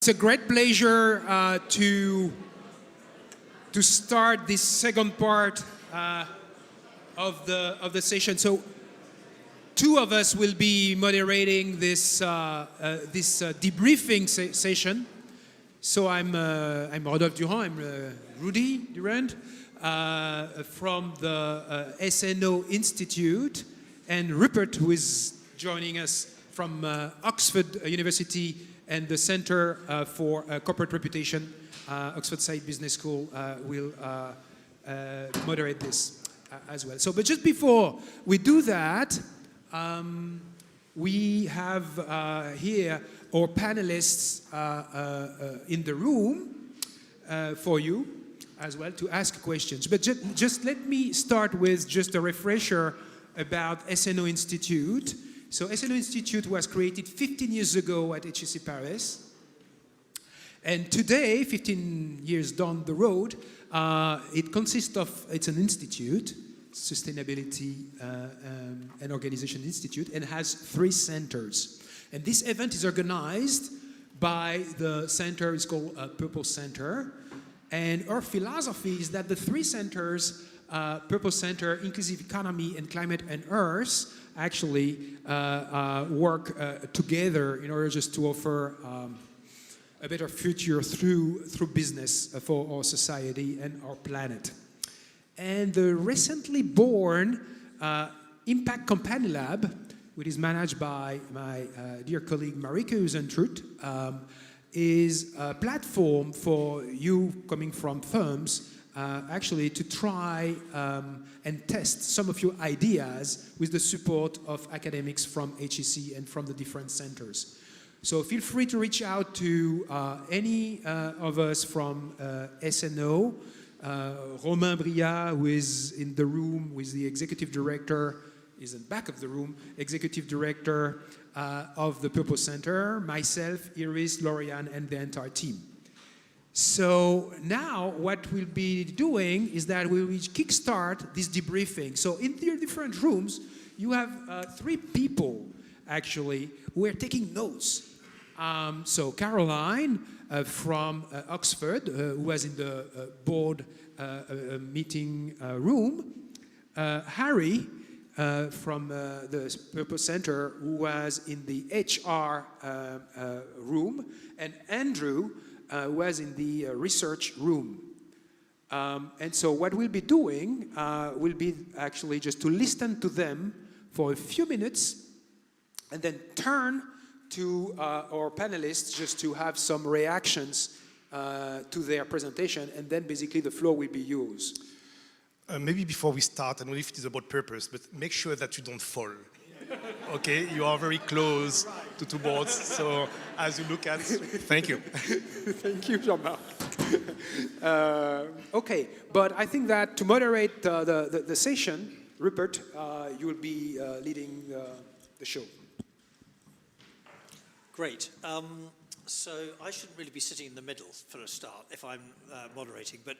It's a great pleasure to start this second part of the session. So, two of us will be moderating this debriefing session. So I'm Rodolphe Durand. I'm Rudy Durand from the SNO Institute, and Rupert, who is joining us from Oxford University and the Center for Corporate Reputation, Oxford Side Business School, will moderate this as well. So, but just before we do that, we have here our panelists in the room for you as well to ask questions. But just let me start with just a refresher about SNO Institute. So SNO Institute was created 15 years ago at HEC Paris. And today, 15 years down the road, it consists of, it's an institute, Sustainability and Organization Institute, and has 3 centers. And this event is organized by the center, it's called Purpose Center. And our philosophy is that the 3 centers, Purpose Center, Inclusive Economy, and Climate and Earth, actually work together in order just to offer a better future through business for our society and our planet. And the recently born Impact Company Lab, which is managed by my dear colleague Marike Uzentrut, is a platform for you coming from firms actually to try and test some of your ideas with the support of academics from HEC and from the different centers. So feel free to reach out to any of us from SNO. Romain Briat, who is in the room with the executive director, is in the back of the room, executive director of the Purpose Center, myself, Iris, Lorian, and the entire team. So now what we'll be doing is that we will kickstart this debriefing. So in the different rooms, you have 3 people actually who are taking notes. So Caroline from Oxford, who was in the board meeting room. Harry from the Purpose Center, who was in the HR room. And Andrew, was in the research room. And so what we'll be doing will be actually just to listen to them for a few minutes and then turn to our panelists just to have some reactions to their presentation, and then basically the floor will be yours. Maybe before we start, I don't know if it is about purpose, but make sure that you don't fall. Okay, you are very close to 2 boards, so as you look at, thank you. Thank you, Jean-Marc. Okay, but I think that to moderate the session, Rupert, you will be leading the show. Great. So I shouldn't really be sitting in the middle for a start if I'm moderating, but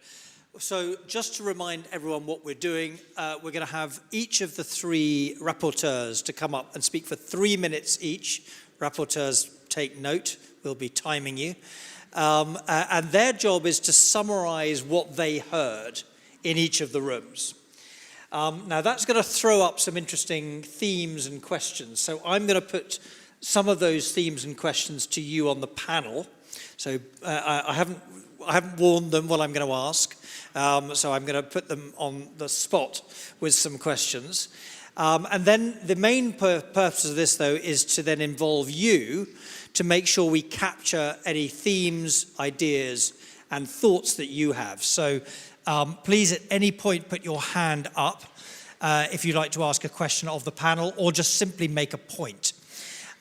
so just to remind everyone what we're doing, we're going to have each of the 3 rapporteurs to come up and speak for 3 minutes each. Rapporteurs, take note, we'll be timing you. And their job is to summarize what they heard in each of the rooms. Now that's going to throw up some interesting themes and questions. So I'm going to put some of those themes and questions to you on the panel. So I haven't warned them what I'm going to ask. So I'm going to put them on the spot with some questions. And then the main purpose of this, though, is to then involve you to make sure we capture any themes, ideas, and thoughts that you have. So please, at any point, put your hand up if you'd like to ask a question of the panel, or just simply make a point.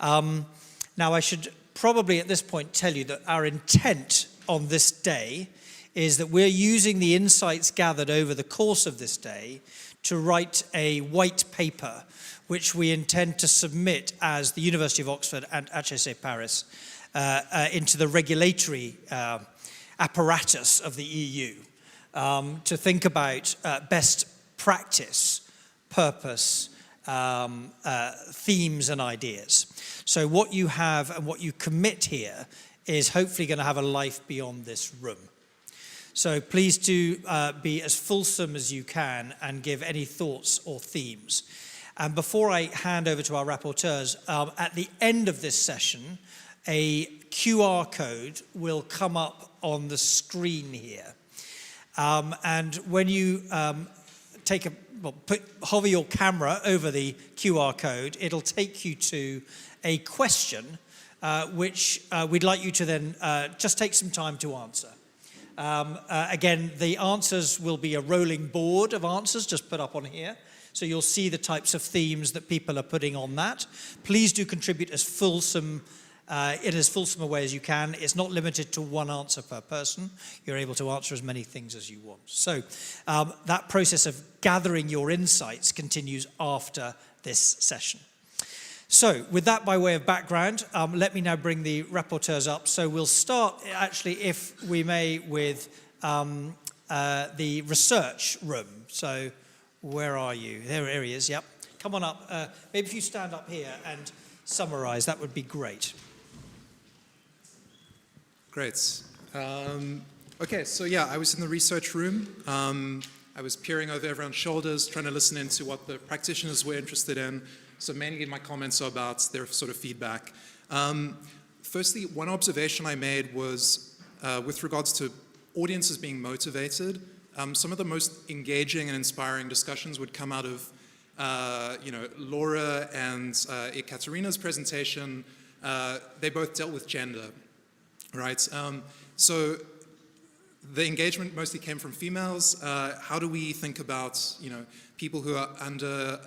Now, I should probably at this point tell you that our intent on this day is that we're using the insights gathered over the course of this day to write a white paper, which we intend to submit as the University of Oxford and HEC Paris into the regulatory apparatus of the EU to think about best practice, purpose, themes and ideas. So what you have and what you commit here is hopefully going to have a life beyond this room. So please do be as fulsome as you can and give any thoughts or themes. And before I hand over to our rapporteurs, at the end of this session, a QR code will come up on the screen here. And when you hover your camera over the QR code, it'll take you to a question which we'd like you to then just take some time to answer. Again, the answers will be a rolling board of answers just put up on here. So you'll see the types of themes that people are putting on that. Please do contribute in as fulsome a way as you can. It's not limited to one answer per person. You're able to answer as many things as you want. So that process of gathering your insights continues after this session. So with that by way of background, let me now bring the rapporteurs up. So we'll start, actually, if we may, with the research room. So where are you? There he is, yep. Come on up. Maybe if you stand up here and summarize, that would be great. Great. Okay, so yeah, I was in the research room. I was peering over everyone's shoulders, trying to listen into what the practitioners were interested in. So mainly my comments are about their sort of feedback. Firstly, one observation I made was with regards to audiences being motivated. Some of the most engaging and inspiring discussions would come out of Laura and Ekaterina's presentation. They both dealt with gender, right? So the engagement mostly came from females. How do we think about, people who are under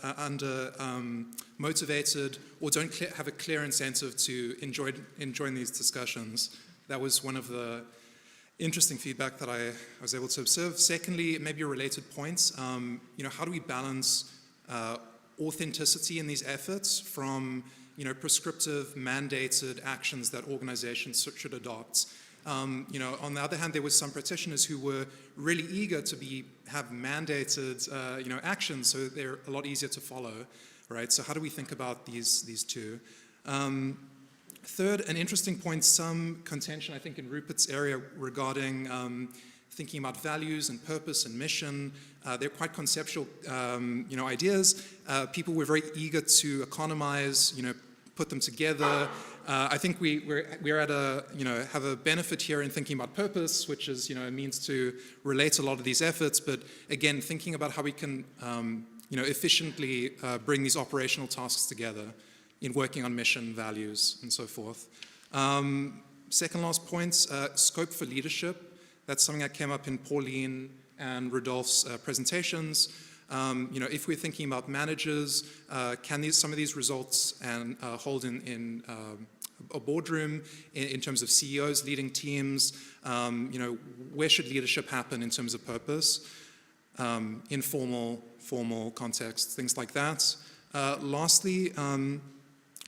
motivated or don't have a clear incentive to enjoying these discussions? That was one of the interesting feedback that I was able to observe. Secondly, maybe a related point, how do we balance authenticity in these efforts from, prescriptive, mandated actions that organizations should adopt? On the other hand, there were some practitioners who were really eager to have mandated, actions, so they're a lot easier to follow, right? So how do we think about these two? Third, an interesting point, some contention, I think, in Rupert's area regarding thinking about values and purpose and mission. They're quite conceptual, ideas. People were very eager to economize, put them together. I think we're at have a benefit here in thinking about purpose, which is, a means to relate a lot of these efforts. But again, thinking about how we can, efficiently bring these operational tasks together in working on mission, values, and so forth. Second last point, scope for leadership. That's something that came up in Pauline and Rodolphe's presentations. If we're thinking about managers, can some of these results hold in a boardroom in terms of CEOs leading teams? Where should leadership happen in terms of purpose? Informal, formal contexts, things like that. Lastly,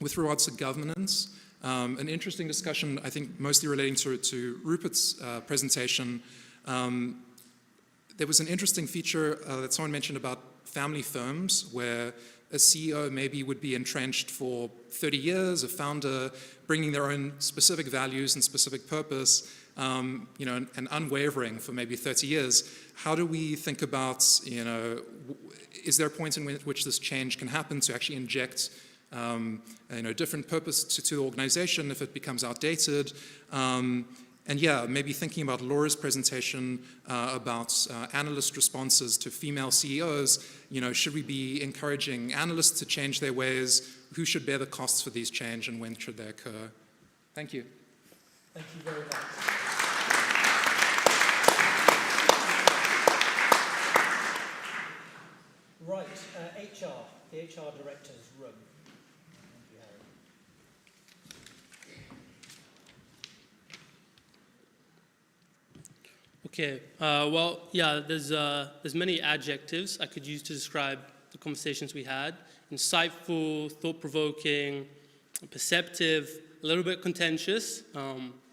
with regards to governance, an interesting discussion, I think mostly relating to Rupert's presentation. There was an interesting feature that someone mentioned about family firms where a CEO maybe would be entrenched for 30 years, a founder bringing their own specific values and specific purpose, and unwavering for maybe 30 years. How do we think about, is there a point in which this change can happen to actually inject different purpose to the organization if it becomes outdated? And yeah, maybe thinking about Laura's presentation about analyst responses to female CEOs, should we be encouraging analysts to change their ways? Who should bear the costs for these change and when should they occur? Thank you. Thank you very much. Right, the HR director's room. Okay, there's many adjectives I could use to describe the conversations we had. Insightful, thought-provoking, perceptive, a little bit contentious,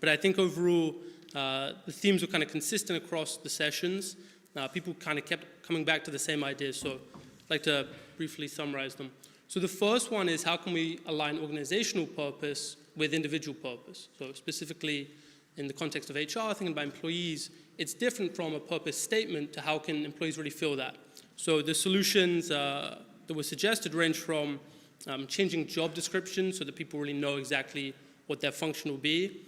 but I think overall the themes were kind of consistent across the sessions. People kind of kept coming back to the same ideas, so I'd like to briefly summarize them. So the first one is, how can we align organizational purpose with individual purpose. So specifically in the context of HR, thinking about employees, it's different from a purpose statement to how can employees really feel that. So the solutions that were suggested range from changing job descriptions so that people really know exactly what their function will be,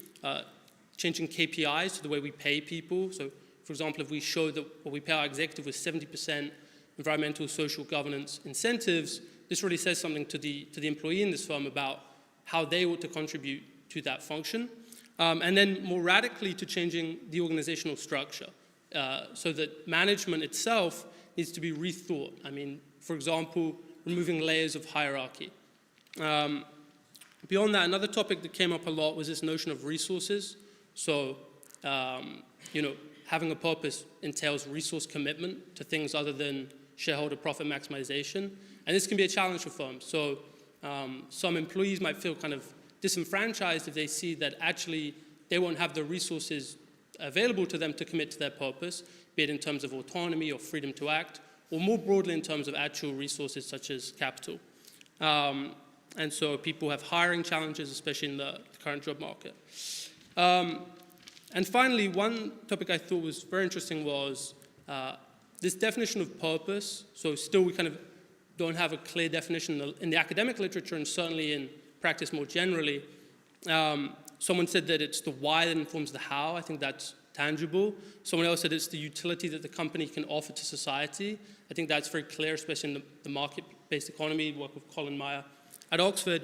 changing KPIs, so the way we pay people. So, for example, if we show that what we pay our executive was 70% environmental, social, governance incentives, this really says something to the employee in this firm about how they ought to contribute to that function. And then more radically to changing the organizational structure so that management itself needs to be rethought. I mean, for example, removing layers of hierarchy. Beyond that, another topic that came up a lot was this notion of resources. So, having a purpose entails resource commitment to things other than shareholder profit maximization. And this can be a challenge for firms. So some employees might feel kind of disenfranchised if they see that actually they won't have the resources available to them to commit to their purpose, be it in terms of autonomy or freedom to act, or more broadly in terms of actual resources such as capital. And so people have hiring challenges, especially in the current job market. And finally, one topic I thought was very interesting was this definition of purpose. So still we kind of don't have a clear definition in the academic literature and certainly in practice more generally. Someone said that it's the why that informs the how. I think that's tangible. Someone else said it's the utility that the company can offer to society. I think that's very clear, especially in the market-based economy, work with Colin Meyer at Oxford.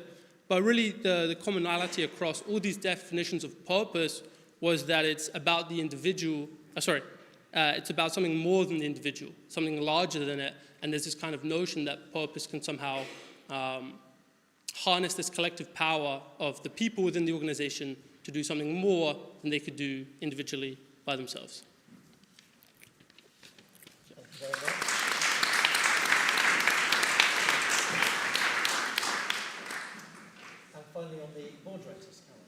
But really the commonality across all these definitions of purpose was that it's about the individual, it's about something more than the individual, something larger than it. And there's this kind of notion that purpose can somehow harness this collective power of the people within the organization to do something more than they could do individually by themselves. Thank you very much. And finally on the board directors, Caroline.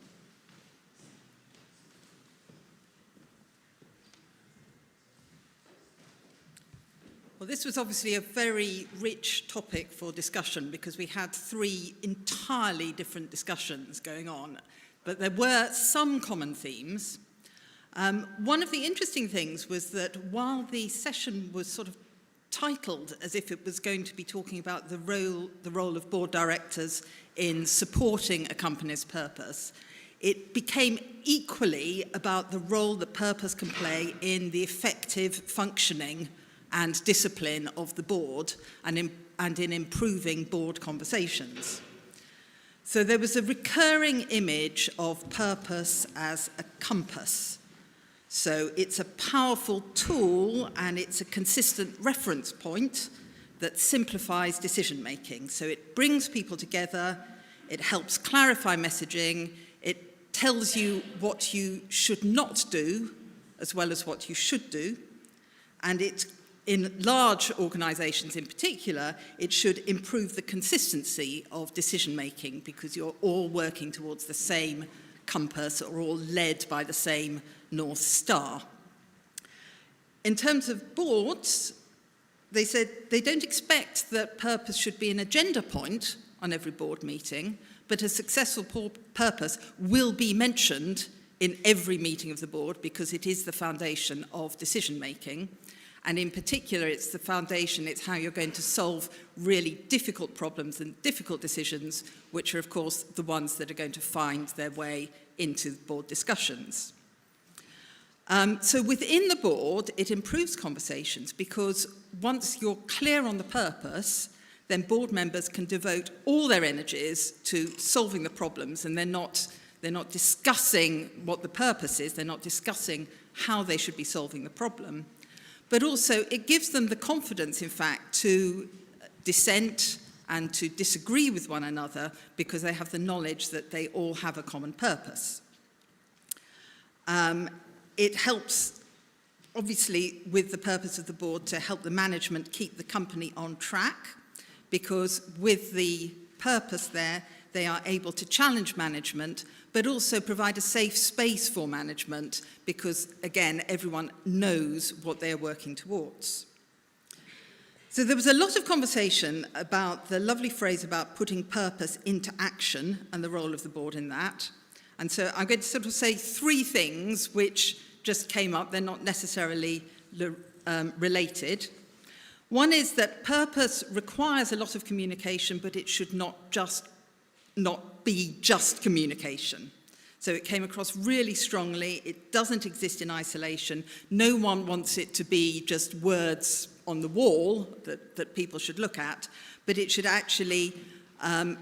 Well, this was obviously a very rich topic for discussion because we had 3 entirely different discussions going on, but there were some common themes. One of the interesting things was that while the session was sort of titled as if it was going to be talking about the role of board directors in supporting a company's purpose, it became equally about the role that purpose can play in the effective functioning and discipline of the board and in improving board conversations. So there was a recurring image of purpose as a compass. So it's a powerful tool and it's a consistent reference point that simplifies decision making. So it brings people together, it helps clarify messaging, it tells you what you should not do as well as what you should do, and in large organisations in particular, it should improve the consistency of decision-making because you're all working towards the same compass or all led by the same North Star. In terms of boards, they said they don't expect that purpose should be an agenda point on every board meeting, but a successful purpose will be mentioned in every meeting of the board because it is the foundation of decision-making. And in particular, it's the foundation, it's how you're going to solve really difficult problems and difficult decisions, which are, of course, the ones that are going to find their way into board discussions. So within the board, it improves conversations because once you're clear on the purpose, then board members can devote all their energies to solving the problems, and they're not discussing what the purpose is, they're not discussing how they should be solving the problem. But also, it gives them the confidence, in fact, to dissent and to disagree with one another because they have the knowledge that they all have a common purpose. It helps, obviously, with the purpose of the board to help the management keep the company on track because with the purpose there, they are able to challenge management but also provide a safe space for management because, again, everyone knows what they're working towards. So there was a lot of conversation about the lovely phrase about putting purpose into action and the role of the board in that. And so I'm going to sort of say three things which just came up. They're not necessarily related. One is that purpose requires a lot of communication, but it should not be just communication. So it came across really strongly. It doesn't exist in isolation. No one wants it to be just words on the wall that people should look at, but it should actually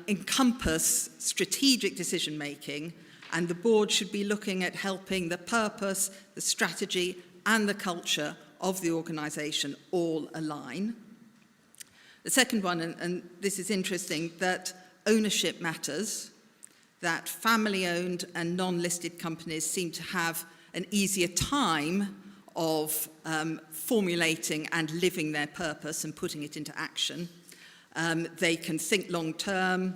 encompass strategic decision making, and the board should be looking at helping the purpose, the strategy, and the culture of the organisation all align. The second one, and this is interesting, that ownership matters, that family-owned and non-listed companies seem to have an easier time of formulating and living their purpose and putting it into action. They can think long-term,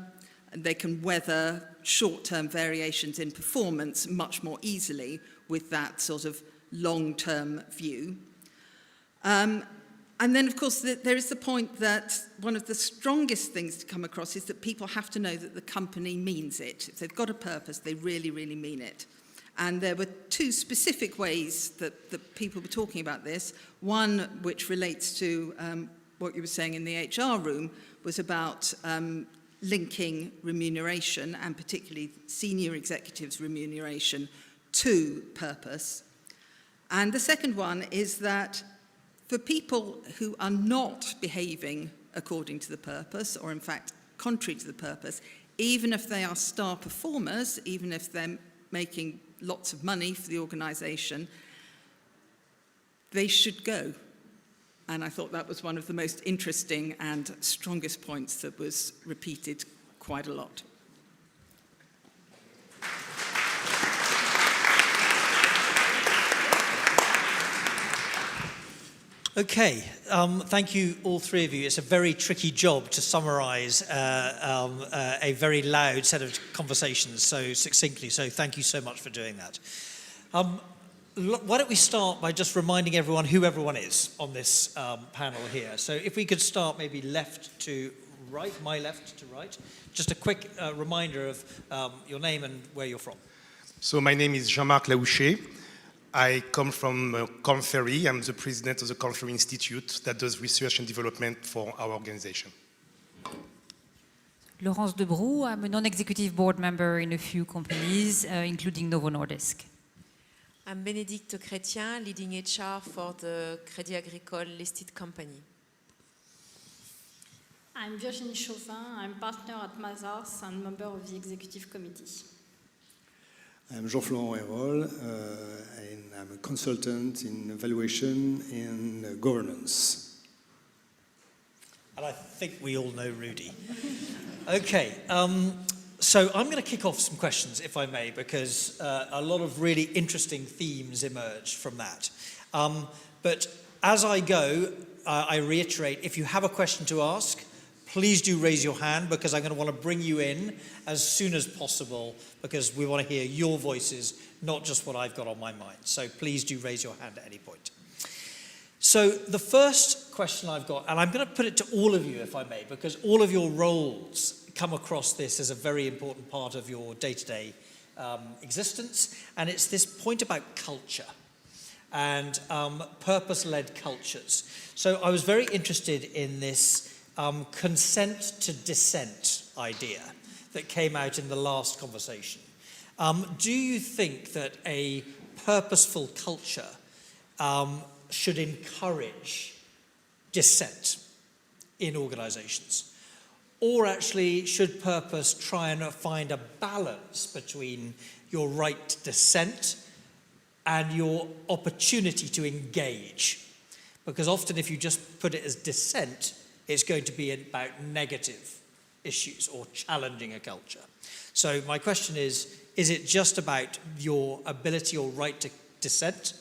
and they can weather short-term variations in performance much more easily with that sort of long-term view. And then, of course, there is the point that one of the strongest things to come across is that people have to know that the company means it. If they've got a purpose, they really, really mean it. And there were two specific ways that people were talking about this. One, which relates to what you were saying in the HR room, was about linking remuneration, and particularly senior executives' remuneration, to purpose. And the second one is that for people who are not behaving according to the purpose, or in fact contrary to the purpose, even if they are star performers, even if they're making lots of money for the organisation, they should go. And I thought that was one of the most interesting and strongest points that was repeated quite a lot. Okay, thank you, all three of you. It's a very tricky job to summarise a very loud set of conversations so succinctly, so thank you so much for doing that. Why don't we start by just reminding everyone who everyone is on this panel here. So if we could start maybe left to right, my left to right. Just a quick reminder of your name and where you're from. So my name is Jean-Marc Laouchez. I come from Corn Ferry. I'm the president of the Corn Ferry Institute that does research and development for our organization. Laurence Debrou, I'm a non-executive board member in a few companies, including Novo Nordisk. I'm Bénédicte Chretien, leading HR for the Crédit Agricole listed company. I'm Virginie Chauvin, I'm partner at Mazars and member of the executive committee. I'm Jean-Florent Hérol, and I'm a consultant in evaluation and governance. And I think we all know Rudy. Okay, so I'm going to kick off some questions, if I may, because a lot of really interesting themes emerged from that. But as I go, I reiterate, if you have a question to ask, please do raise your hand, because I'm going to want to bring you in as soon as possible, because we want to hear your voices, not just what I've got on my mind. So please do raise your hand at any point. So the first question I've got, and I'm going to put it to all of you, if I may, because all of your roles come across this as a very important part of your day-to-day existence, and it's this point about culture and purpose-led cultures. So I was very interested in this consent to dissent idea that came out in the last conversation. Do you think that a purposeful culture should encourage dissent in organizations? Or actually, should purpose try and find a balance between your right to dissent and your opportunity to engage? Because often if you just put it as dissent, it's going to be about negative issues or challenging a culture. So my question is it just about your ability or right to dissent?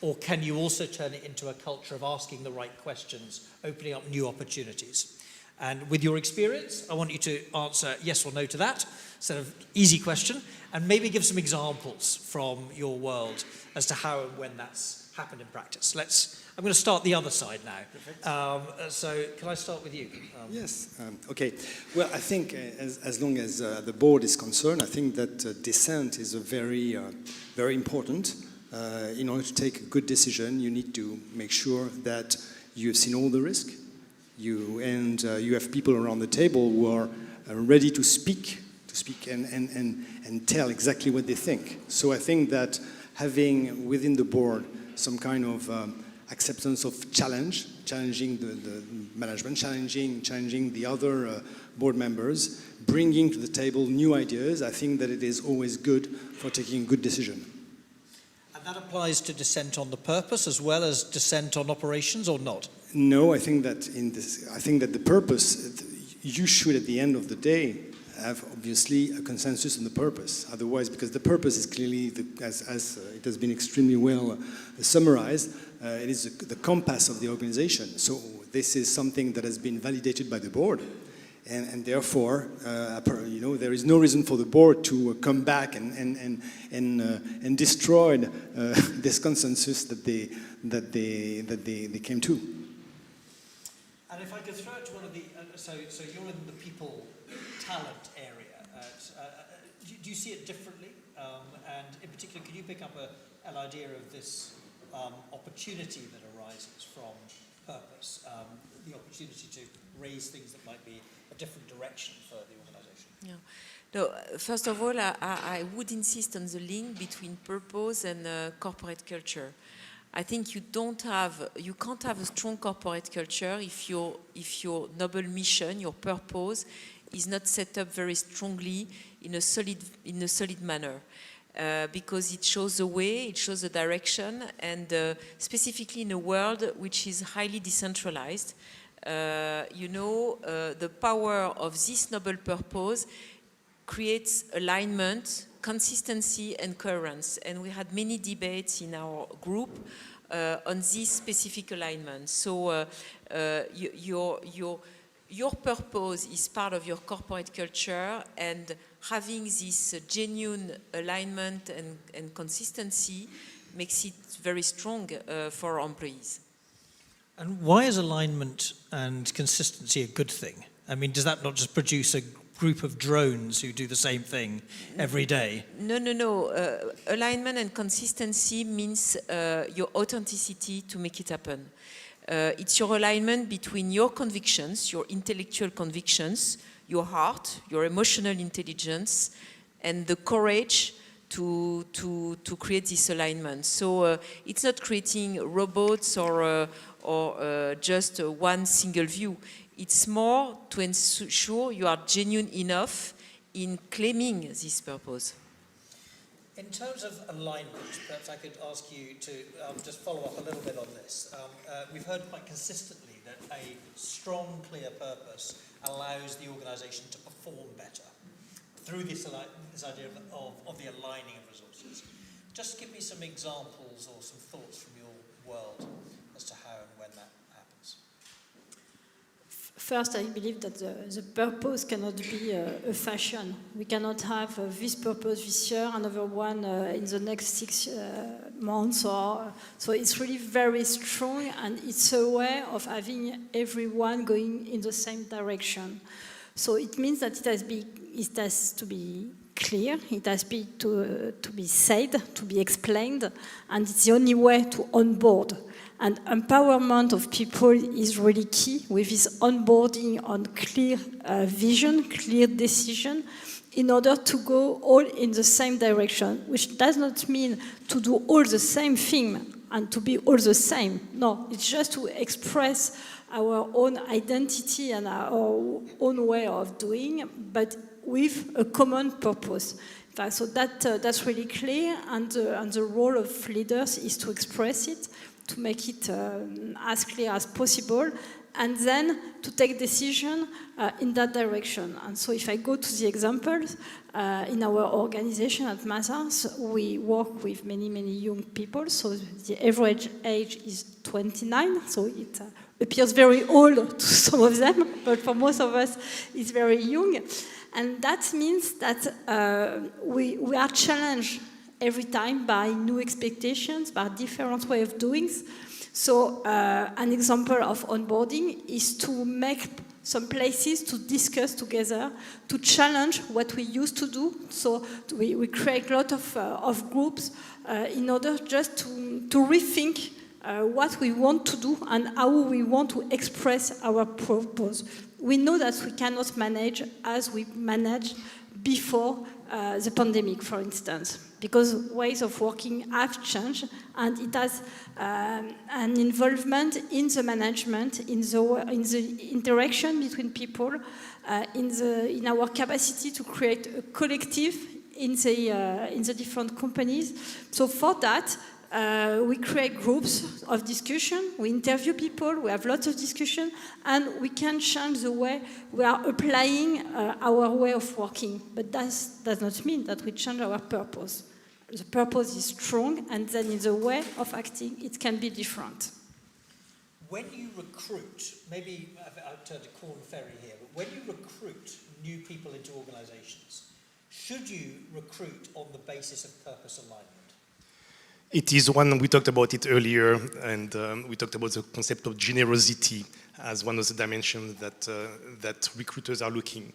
Or can you also turn it into a culture of asking the right questions, opening up new opportunities? And with your experience, I want you to answer yes or no to that, sort of easy question, and maybe give some examples from your world as to how and when that's happened in practice. I'm going to start the other side now. So can I start with you? Yes. Okay. Well, I think as long as the board is concerned, I think that dissent is a very important. In order to take a good decision, you need to make sure that you have seen all the risk. You have people around the table who are ready to speak and tell exactly what they think. So I think that having within the board some kind of acceptance of challenging the management, challenging the other board members, bringing to the table new ideas, I think that it is always good for taking a good decision. And that applies to dissent on the purpose as well as dissent on operations, or not? No, I think that the purpose, you should at the end of the day have obviously a consensus on the purpose. Otherwise, because the purpose is clearly, as it has been extremely well summarized, it is the compass of the organization. So this is something that has been validated by the board. And therefore, there is no reason for the board to come back and destroy this consensus that they came to. And if I could throw it to one of the, so you're in the people talent area. Do you see it differently? And in particular, could you pick up an idea of this opportunity that arises from purpose, the opportunity to raise things that might be a different direction for the organisation? Yeah. No, first of all, I would insist on the link between purpose and corporate culture. I think you can't have a strong corporate culture if your noble mission, your purpose, is not set up very strongly in a solid manner, because it shows the way, it shows the direction, and specifically in a world which is highly decentralized, the power of this noble purpose creates alignment, consistency, and coherence. And we had many debates in our group on this specific alignment. So your purpose is part of your corporate culture, and having this genuine alignment and consistency makes it very strong for employees. And why is alignment and consistency a good thing? I mean, does that not just produce a group of drones who do the same thing every day? No. Alignment and consistency means your authenticity to make it happen. It's your alignment between your convictions, your intellectual convictions, your heart, your emotional intelligence, and the courage to create this alignment. So it's not creating robots or just one single view. It's more to ensure you are genuine enough in claiming this purpose. In terms of alignment, perhaps I could ask you to just follow up a little bit on this. We've heard quite consistently that a strong, clear purpose allows the organisation to perform better through this idea of the aligning of resources. Just give me some examples or some thoughts from your world as to how and when that happens. First, I believe that the purpose cannot be a fashion. We cannot have this purpose this year, another one in the next 6 months. So it's really very strong, and it's a way of having everyone going in the same direction. So it means that it has to be clear, it has to be said, to be explained, and it's the only way to onboard. And empowerment of people is really key with this onboarding on clear vision, clear decision, in order to go all in the same direction, which does not mean to do all the same thing and to be all the same. No, it's just to express our own identity and our own way of doing, but with a common purpose. So that's really clear, and the role of leaders is to express it, to make it as clear as possible, and then to take decision in that direction. And so if I go to the examples, in our organization at Mazars, we work with many, many young people. So the average age is 29, so it appears very old to some of them, but for most of us, it's very young. And that means that we are challenged every time by new expectations, by different way of doing. So an example of onboarding is to make some places to discuss together, to challenge what we used to do. So we create a lot of groups in order just to rethink what we want to do and how we want to express our purpose. We know that we cannot manage as we managed before the pandemic, for instance, because ways of working have changed, and it has an involvement in the management, in the interaction between people, in our capacity to create a collective in the different companies. So for that, we create groups of discussion, we interview people, we have lots of discussion, and we can change the way we are applying our way of working. But that does not mean that we change our purpose. The purpose is strong, and then in the way of acting, it can be different. When you recruit, maybe I'll turn to Corn Ferry here, but when you recruit new people into organisations, should you recruit on the basis of purpose alignment? It is one, we talked about it earlier, and we talked about the concept of generosity as one of the dimensions that recruiters are looking.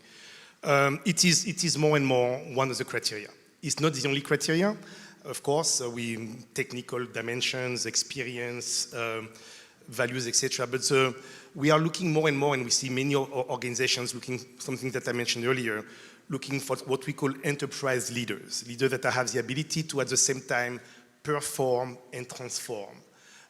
It is more and more one of the criteria. It's not the only criteria, of course, technical dimensions, experience, values, etc. But we are looking more and more, and we see many organizations looking, something that I mentioned earlier, looking for what we call enterprise leaders that have the ability to at the same time perform and transform.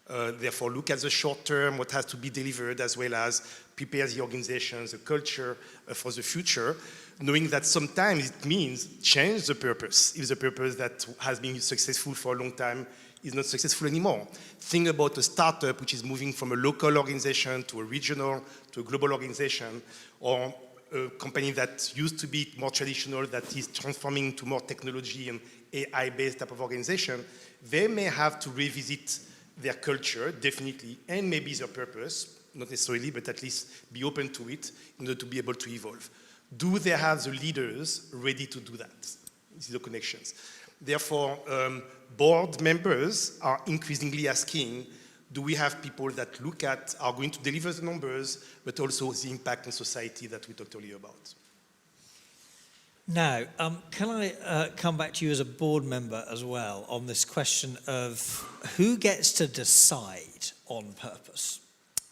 Therefore, look at the short term, what has to be delivered, as well as prepare the organization, the culture for the future, knowing that sometimes it means change the purpose. If the purpose that has been successful for a long time is not successful anymore. Think about a startup which is moving from a local organization to a regional, to a global organization, or a company that used to be more traditional that is transforming to more technology and AI-based type of organization. They may have to revisit their culture, definitely, and maybe their purpose, not necessarily, but at least be open to it in order to be able to evolve. Do they have the leaders ready to do that? These are the connections. Therefore, board members are increasingly asking, do we have people that are going to deliver the numbers, but also the impact on society that we talked earlier about? Now, can I come back to you as a board member as well on this question of who gets to decide on purpose?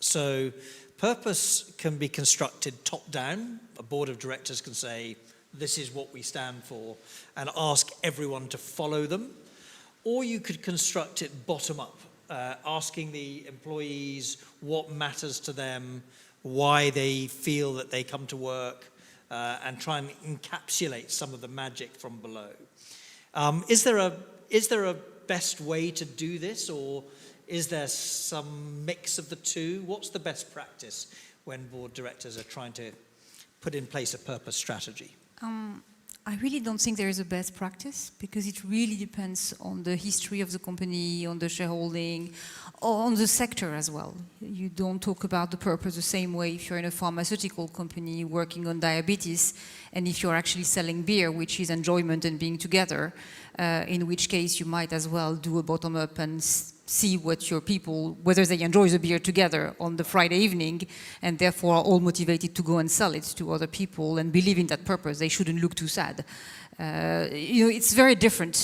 So purpose can be constructed top-down. A board of directors can say, this is what we stand for, and ask everyone to follow them. Or you could construct it bottom-up, asking the employees what matters to them, why they feel that they come to work, and try and encapsulate some of the magic from below. Is there a best way to do this, or is there some mix of the two? What's the best practice when board directors are trying to put in place a purpose strategy? I really don't think there is a best practice, because it really depends on the history of the company, on the shareholding, or on the sector as well. You don't talk about the purpose the same way if you're in a pharmaceutical company working on diabetes, and if you're actually selling beer, which is enjoyment and being together, in which case you might as well do a bottom-up and see what your people, whether they enjoy the beer together on the Friday evening, and therefore are all motivated to go and sell it to other people and believe in that purpose. They shouldn't look too sad. It's very different.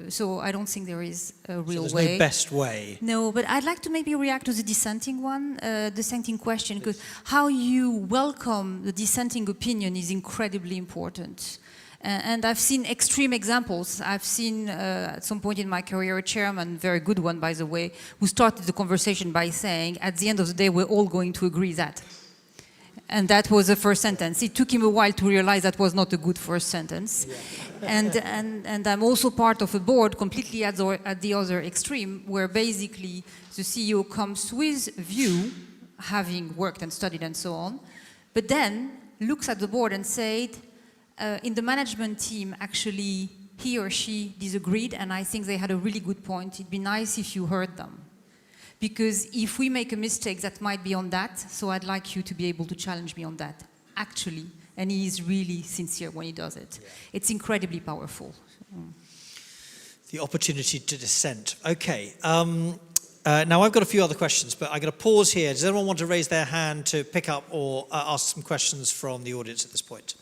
So I don't think there is a real way. So there's no best way. No, but I'd like to maybe react to the dissenting one, dissenting question, because how you welcome the dissenting opinion is incredibly important. And I've seen extreme examples. I've seen at some point in my career a chairman, very good one by the way, who started the conversation by saying, at the end of the day, we're all going to agree that. And that was the first sentence. It took him a while to realize that was not a good first sentence. Yeah. And I'm also part of a board completely at the other extreme, where basically the CEO comes with view, having worked and studied and so on, but then looks at the board and said, in the management team, actually, he or she disagreed, and I think they had a really good point. It'd be nice if you heard them. Because if we make a mistake, that might be on that, so I'd like you to be able to challenge me on that, actually. And he is really sincere when he does it. Yeah. It's incredibly powerful. The opportunity to dissent. Okay. Now I've got a few other questions, but I'm going to pause here. Does anyone want to raise their hand to pick up or ask some questions from the audience at this point?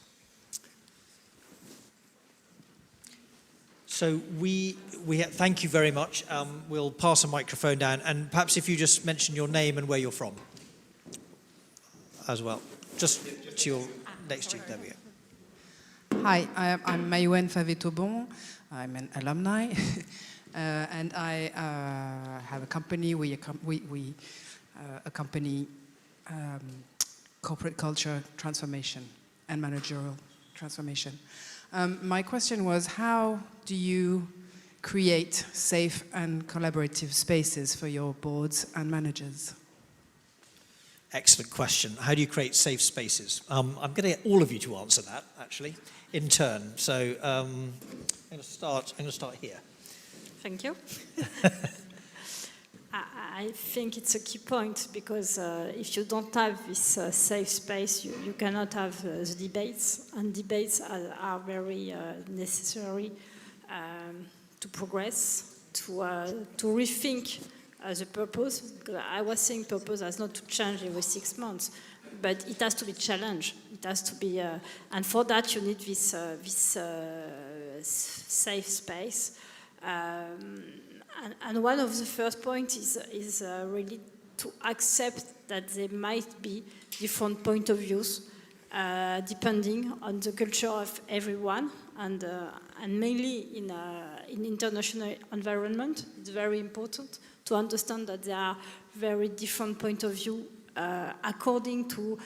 So thank you very much. We'll pass a microphone down, and perhaps if you just mention your name and where you're from as well. Just to your next to you. There we go. Hi, I'm Mayouen Favetobon. I'm an alumni, and I have a company. We accompany corporate culture transformation and managerial transformation. My question was, how do you create safe and collaborative spaces for your boards and managers? Excellent question. How do you create safe spaces? I'm going to get all of you to answer that, actually, in turn. So I'm going to start here. Thank you. I think it's a key point because if you don't have this safe space, you cannot have the debates, and debates are very necessary to progress, to rethink the purpose. I was saying purpose has not to change every 6 months, but it has to be challenged. It has to be, and for that you need this safe space. And one of the first points is really to accept that there might be different point of views depending on the culture of everyone, and mainly in international environment. It's very important to understand that there are very different point of view according to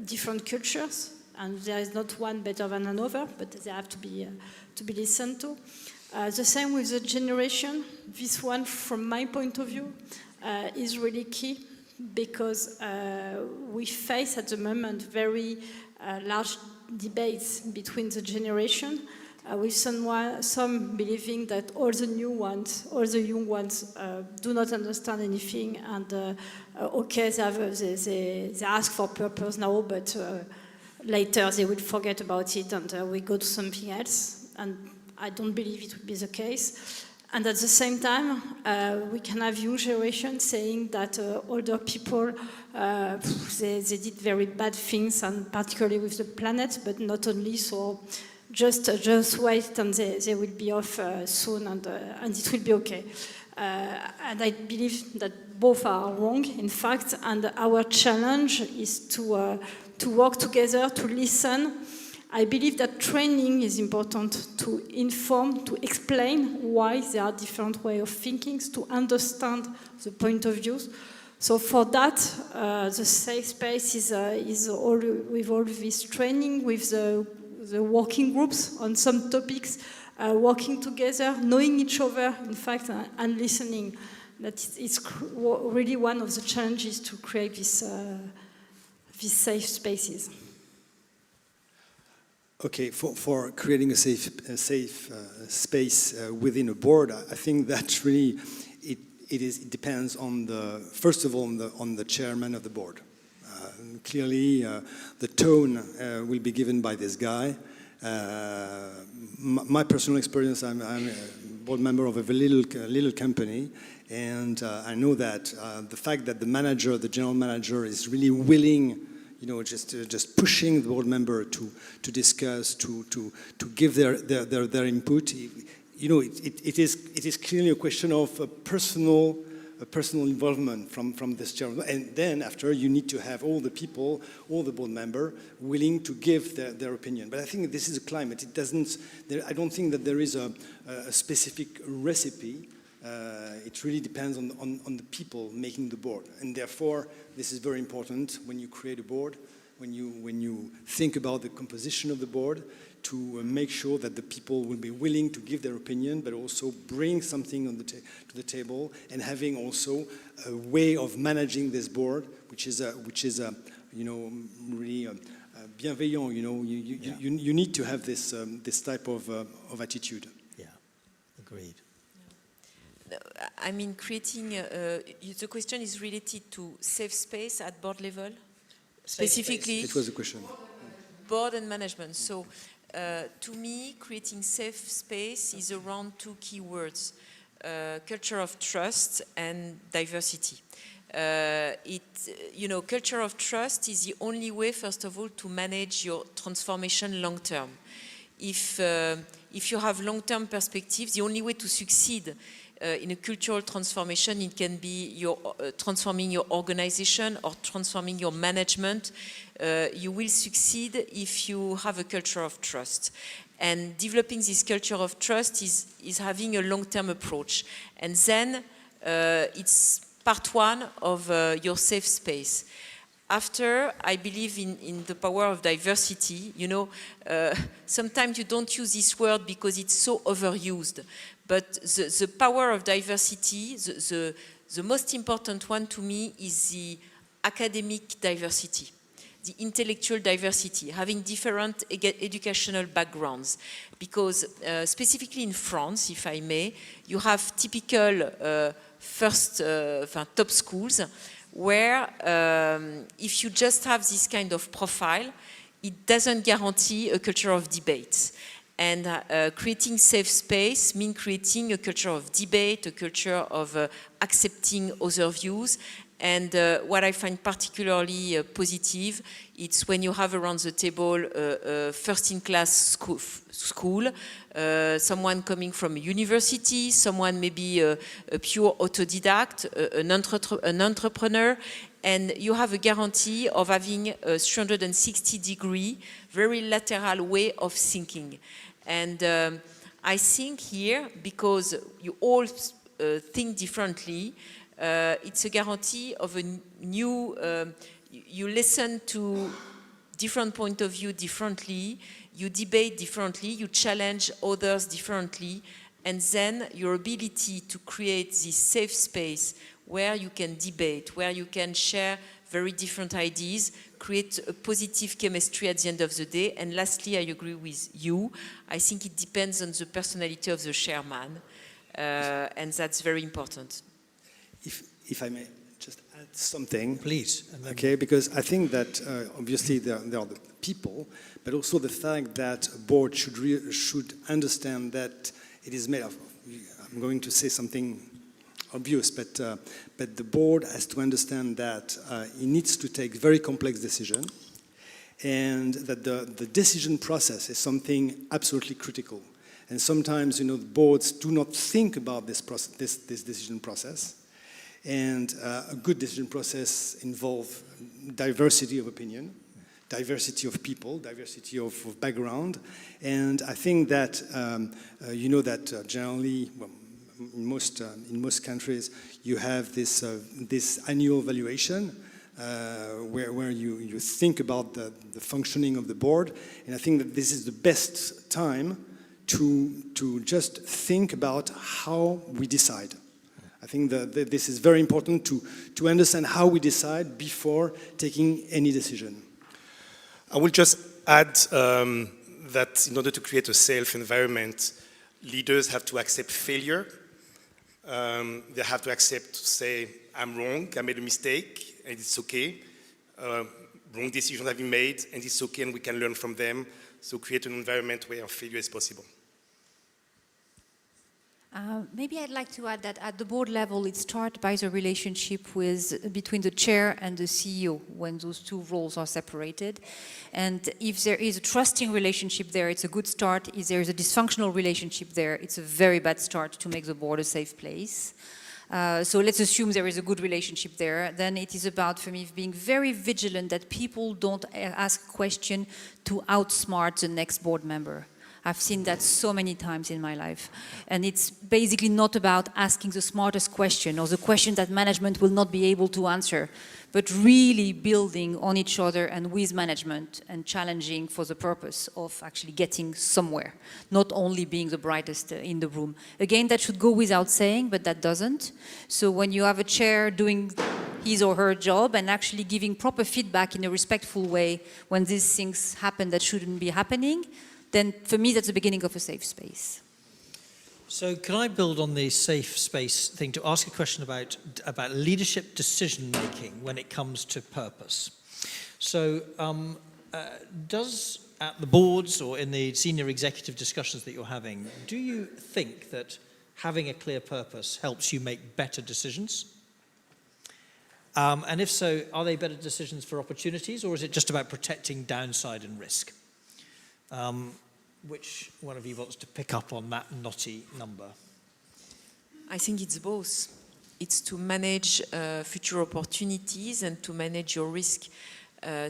different cultures, and there is not one better than another, but they have to be listened to. The same with the generation. This one, from my point of view, is really key because we face at the moment very large debates between the generation, with some believing that all the young ones do not understand anything, and okay, they ask for purpose now, but later they will forget about it and we go to something else. And I don't believe it would be the case. And at the same time, we can have young generation saying that older people, they did very bad things, and particularly with the planet, but not only, so just wait and they will be off soon, and it will be okay. And I believe that both are wrong, in fact, and our challenge is to work together, to listen. I believe that training is important to inform, to explain why there are different ways of thinking, to understand the point of views. So for that, the safe space is all, with all this training, with the working groups on some topics, working together, knowing each other, in fact, and listening. That it's really one of the challenges to create these safe spaces. Okay, for creating a safe space within a board, I think that really it depends on first of all on the chairman of the board. Clearly, the tone will be given by this guy. My personal experience, I'm a board member of a little company, and I know that the fact that the general manager, is really willing, just pushing the board member to discuss, to give their input. It is clearly a question of a personal involvement from this chairman. And then after, you need to have all the board member willing to give their opinion. But I think this is a climate. I don't think that there is a specific recipe. It really depends on the people making the board, and therefore this is very important when you create a board, when you think about the composition of the board, to make sure that the people will be willing to give their opinion, but also bring something to the table, and having also a way of managing this board, which is really bienveillant. You need to have this type of attitude. Yeah, agreed. I mean, creating, the question is related to safe space at board level, specifically. It was a question. Board and management. So, to me, creating safe space is around two key words. culture of trust and diversity. Culture of trust is the only way, first of all, to manage your transformation long term. If you have long-term perspectives, the only way to succeed in a cultural transformation, it can be transforming your organization or transforming your management. You will succeed if you have a culture of trust. And developing this culture of trust is having a long-term approach. And then it's part one of your safe space. After, I believe in the power of diversity. Sometimes you don't use this word because it's so overused. But the power of diversity, the most important one to me is the academic diversity, the intellectual diversity, having different educational backgrounds. Because specifically in France, if I may, you have typical top schools where if you just have this kind of profile, it doesn't guarantee a culture of debate. And creating safe space means creating a culture of debate, a culture of accepting other views. And what I find particularly positive, it's when you have around the table a first-in-class school, someone coming from a university, someone maybe a pure autodidact, an entrepreneur, and you have a guarantee of having a 360-degree, very lateral way of thinking. And I think here, because you all think differently, it's a guarantee of a new, you listen to different point of view differently, you debate differently, you challenge others differently, and then your ability to create this safe space where you can debate, where you can share very different ideas, create a positive chemistry at the end of the day. And lastly, I agree with you. I think it depends on the personality of the chairman, and that's very important. If I may just add something. Please. Okay, because I think that obviously there are the people, but also the fact that a board should understand that it is made of, I'm going to say something obvious, but the board has to understand that it needs to take very complex decisions, and that the decision process is something absolutely critical. And sometimes, the boards do not think about this decision process. And a good decision process involves diversity of opinion, diversity of people, diversity of background. And I think that, generally, well, in most countries, you have this annual evaluation where you think about the functioning of the board. And I think that this is the best time to just think about how we decide. I think that this is very important to understand how we decide before taking any decision. I will just add that in order to create a safe environment, leaders have to accept failure. They have to accept, say, I'm wrong, I made a mistake, and it's okay. Wrong decisions have been made, and it's okay, and we can learn from them. So create an environment where failure is possible. Maybe I'd like to add that at the board level, it starts by the relationship between the chair and the CEO when those two roles are separated. And if there is a trusting relationship there, it's a good start. If there is a dysfunctional relationship there, it's a very bad start to make the board a safe place. So let's assume there is a good relationship there. Then it is about, for me, being very vigilant that people don't ask a question to outsmart the next board member. I've seen that so many times in my life. And it's basically not about asking the smartest question or the question that management will not be able to answer, but really building on each other and with management and challenging for the purpose of actually getting somewhere, not only being the brightest in the room. Again, that should go without saying, but that doesn't. So when you have a chair doing his or her job and actually giving proper feedback in a respectful way when these things happen that shouldn't be happening, then for me, that's the beginning of a safe space. So can I build on the safe space thing to ask a question about leadership decision-making when it comes to purpose? So does, at the boards or in the senior executive discussions that you're having, do you think that having a clear purpose helps you make better decisions? And if so, are they better decisions for opportunities, or is it just about protecting downside and risk? Which one of you wants to pick up on that knotty number? I think it's both. It's to manage future opportunities and to manage your risk.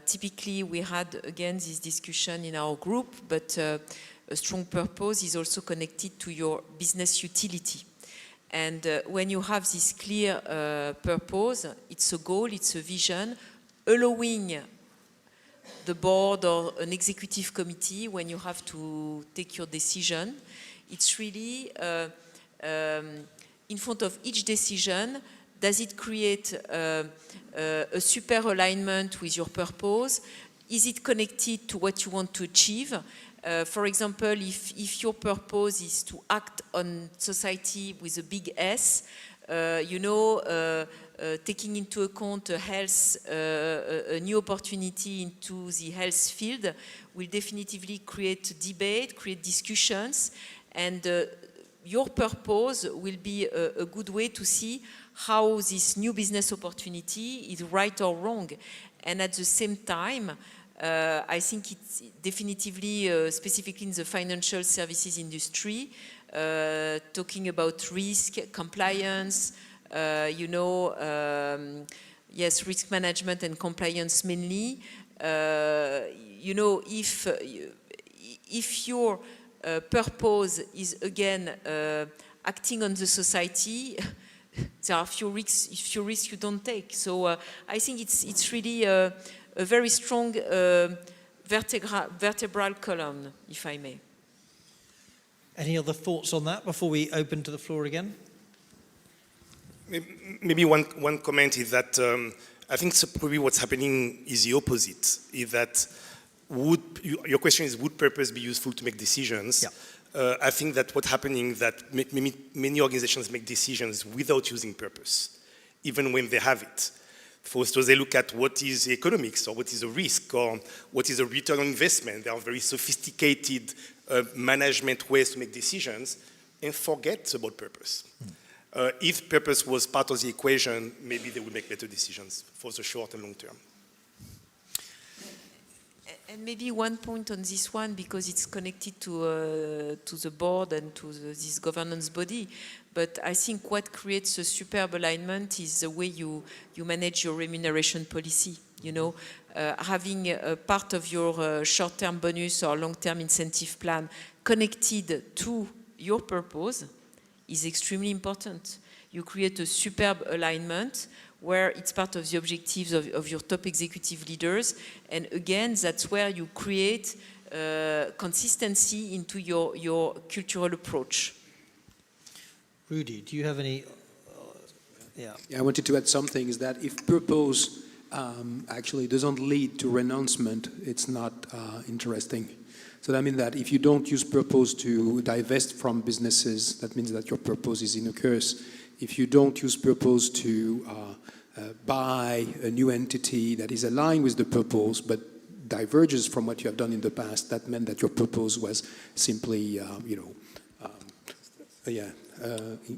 Typically, we had, again, this discussion in our group, but a strong purpose is also connected to your business utility. And when you have this clear purpose, it's a goal, it's a vision, allowing the board or an executive committee, when you have to take your decision, it's really in front of each decision, does it create a super alignment with your purpose? Is it connected to what you want to achieve? For example, if your purpose is to act on society with a big S, taking into account a new opportunity into the health field will definitively create debate, create discussions, and your purpose will be a good way to see how this new business opportunity is right or wrong. And at the same time, I think it's definitively, specifically in the financial services industry, talking about risk, compliance, yes, risk management and compliance mainly. If your purpose is again acting on the society, there are few risks you don't take. So I think it's really a very strong vertebral column, if I may. Any other thoughts on that before we open to the floor again? Maybe one comment is that I think probably what's happening is the opposite. Is that your question is, would purpose be useful to make decisions? Yeah. I think that what's happening is that many organizations make decisions without using purpose, even when they have it. So they look at what is the economics, or what is the risk, or what is the return on investment. There are very sophisticated management ways to make decisions, and forget about purpose. If purpose was part of the equation, maybe they would make better decisions for the short and long term. And maybe one point on this one, because it's connected to the board and to this governance body. But I think what creates a superb alignment is the way you manage your remuneration policy. Having a part of your short-term bonus or long-term incentive plan connected to your purpose is extremely important. You create a superb alignment where it's part of the objectives of your top executive leaders. And again, that's where you create consistency into your cultural approach. Rudy, do you have any? Yeah, I wanted to add something, is that if purpose actually doesn't lead to renouncement, it's not interesting. So that means that if you don't use purpose to divest from businesses, that means that your purpose is in a curse. If you don't use purpose to buy a new entity that is aligned with the purpose but diverges from what you have done in the past, that meant that your purpose was simply,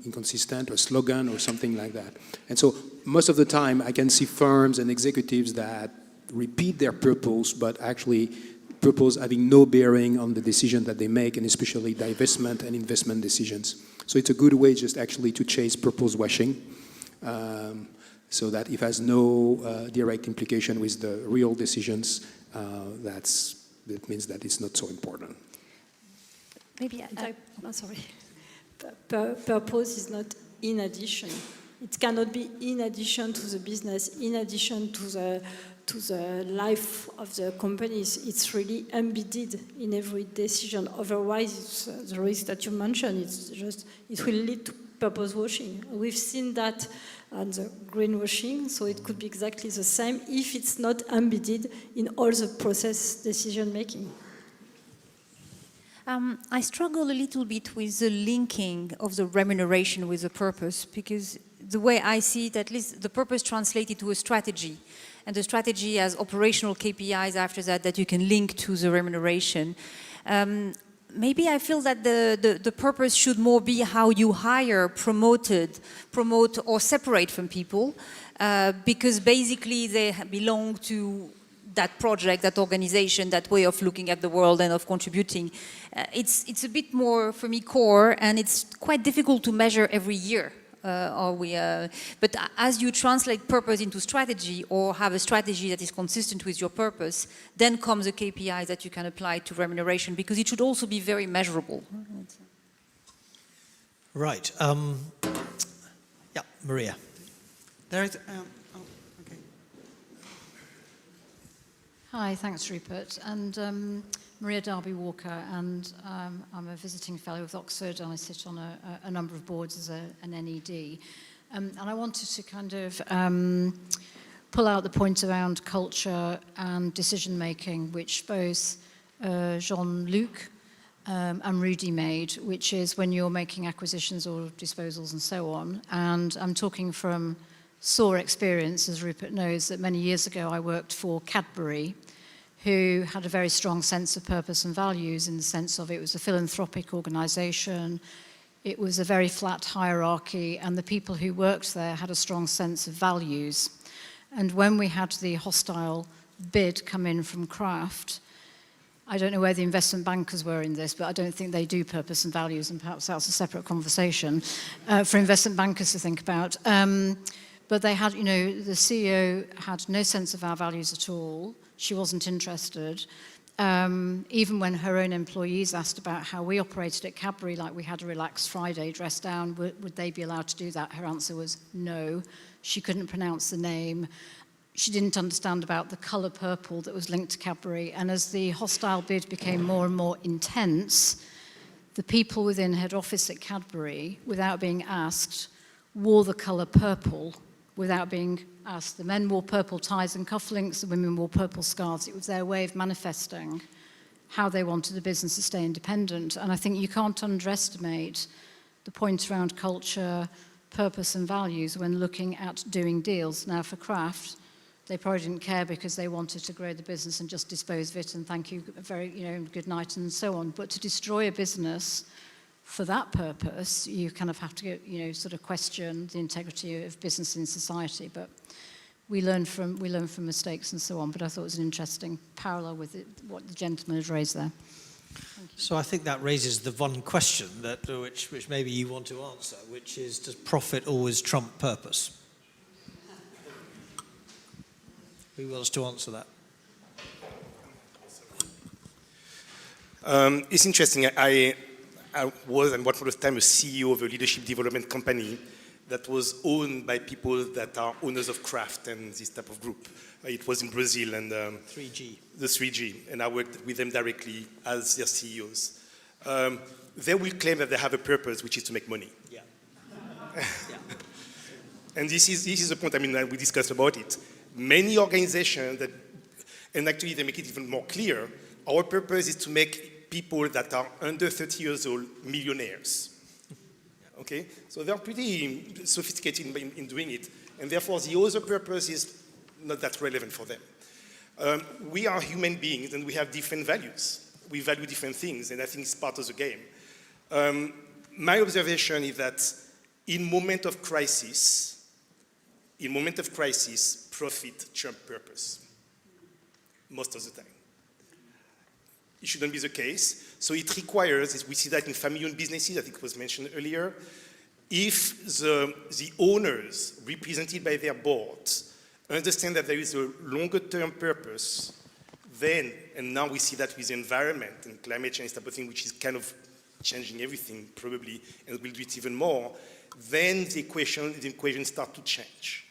inconsistent, or slogan or something like that. And so most of the time I can see firms and executives that repeat their purpose, but actually purpose having no bearing on the decision that they make, and especially divestment and investment decisions. So it's a good way just actually to chase purpose washing, so that it has no direct implication with the real decisions. That means that it's not so important. Maybe sorry. Purpose is not in addition. It cannot be in addition to the business, in addition to the life of the companies. It's really embedded in every decision. Otherwise, it's the risk that you mentioned. It will lead to purpose washing. We've seen that on the greenwashing, so it could be exactly the same if it's not embedded in all the process decision making. I struggle a little bit with the linking of the remuneration with the purpose, because the way I see it, at least the purpose translated to a strategy, and the strategy has operational KPIs after that you can link to the remuneration. maybe I feel that the purpose should more be how you hire, promote or separate from people, because basically they belong to that project, that organization, that way of looking at the world and of contributing. It's a bit more, for me, core, and it's quite difficult to measure every year. But as you translate purpose into strategy or have a strategy that is consistent with your purpose, then comes a KPI that you can apply to remuneration, because it should also be very measurable. Right. Yeah, Maria. There is, okay. Hi, thanks, Rupert. And Maria Darby-Walker, and I'm a visiting fellow with Oxford, and I sit on a number of boards as an NED. And I wanted to kind of pull out the point around culture and decision-making, which both Jean-Luc and Rudy made, which is when you're making acquisitions or disposals and so on. And I'm talking from sore experience, as Rupert knows, that many years ago I worked for Cadbury, who had a very strong sense of purpose and values, in the sense of it was a philanthropic organisation, it was a very flat hierarchy, and the people who worked there had a strong sense of values. And when we had the hostile bid come in from Kraft, I don't know where the investment bankers were in this, but I don't think they do purpose and values, and perhaps that's a separate conversation for investment bankers to think about. But they had, the CEO had no sense of our values at all. She wasn't interested. Even when her own employees asked about how we operated at Cadbury, like we had a relaxed Friday, dress down, would they be allowed to do that? Her answer was no. She couldn't pronounce the name. She didn't understand about the colour purple that was linked to Cadbury. And as the hostile bid became more and more intense, the people within head office at Cadbury, without being asked, wore the colour purple without being asked. The men wore purple ties and cufflinks, the women wore purple scarves. It was their way of manifesting how they wanted the business to stay independent. And I think you can't underestimate the point around culture, purpose and values when looking at doing deals. Now for Kraft, they probably didn't care because they wanted to grow the business and just dispose of it and thank you, very, good night and so on. But to destroy a business for that purpose, you kind of have to, sort of question the integrity of business in society. But we learn from mistakes and so on. But I thought it was an interesting parallel with what the gentleman has raised there. So I think that raises the one question that which maybe you want to answer, which is, does profit always trump purpose? Who wants to answer that? It's interesting. I was, and what was the time, a CEO of a leadership development company that was owned by people that are owners of Kraft and this type of group. It was in Brazil, and 3G. The 3G, and I worked with them directly as their CEOs. They will claim that they have a purpose, which is to make money. Yeah. And this is the point. I mean, we discussed about it. Many organizations that, and actually they make it even more clear. Our purpose is to make people that are under 30 years old millionaires. Okay, so they're pretty sophisticated in doing it, and therefore the other purpose is not that relevant for them. We are human beings, and we have different values. We value different things, and I think it's part of the game. My observation is that in moment of crisis, profit trumps purpose most of the time. It shouldn't be the case. So it requires, we see that in family-owned businesses, I think it was mentioned earlier, if the owners, represented by their boards, understand that there is a longer-term purpose, then, and now we see that with the environment and climate change type of thing, which is kind of changing everything probably, and will do it even more, then the equation start to change.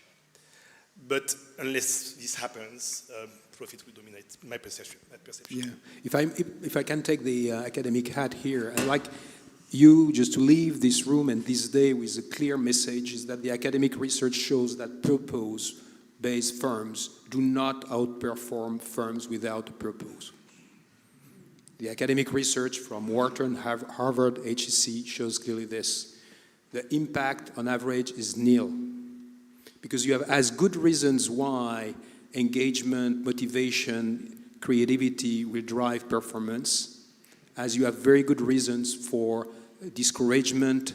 But unless this happens, profit will dominate, my perception. Yeah, if I can take the academic hat here, I'd like you just to leave this room and this day with a clear message, is that the academic research shows that purpose-based firms do not outperform firms without a purpose. The academic research from Wharton, Harvard, HEC shows clearly this. The impact on average is nil, because you have as good reasons why engagement, motivation, creativity will drive performance as you have very good reasons for discouragement,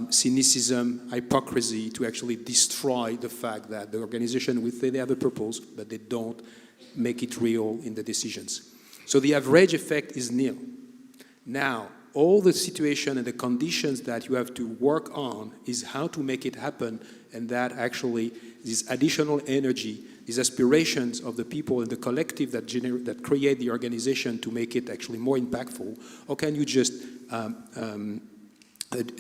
cynicism, hypocrisy to actually destroy the fact that the organization will say they have a purpose, but they don't make it real in the decisions. So the average effect is nil. Now, all the situation and the conditions that you have to work on is how to make it happen, and that actually this additional energy, these aspirations of the people and the collective that create the organization to make it actually more impactful, or can you just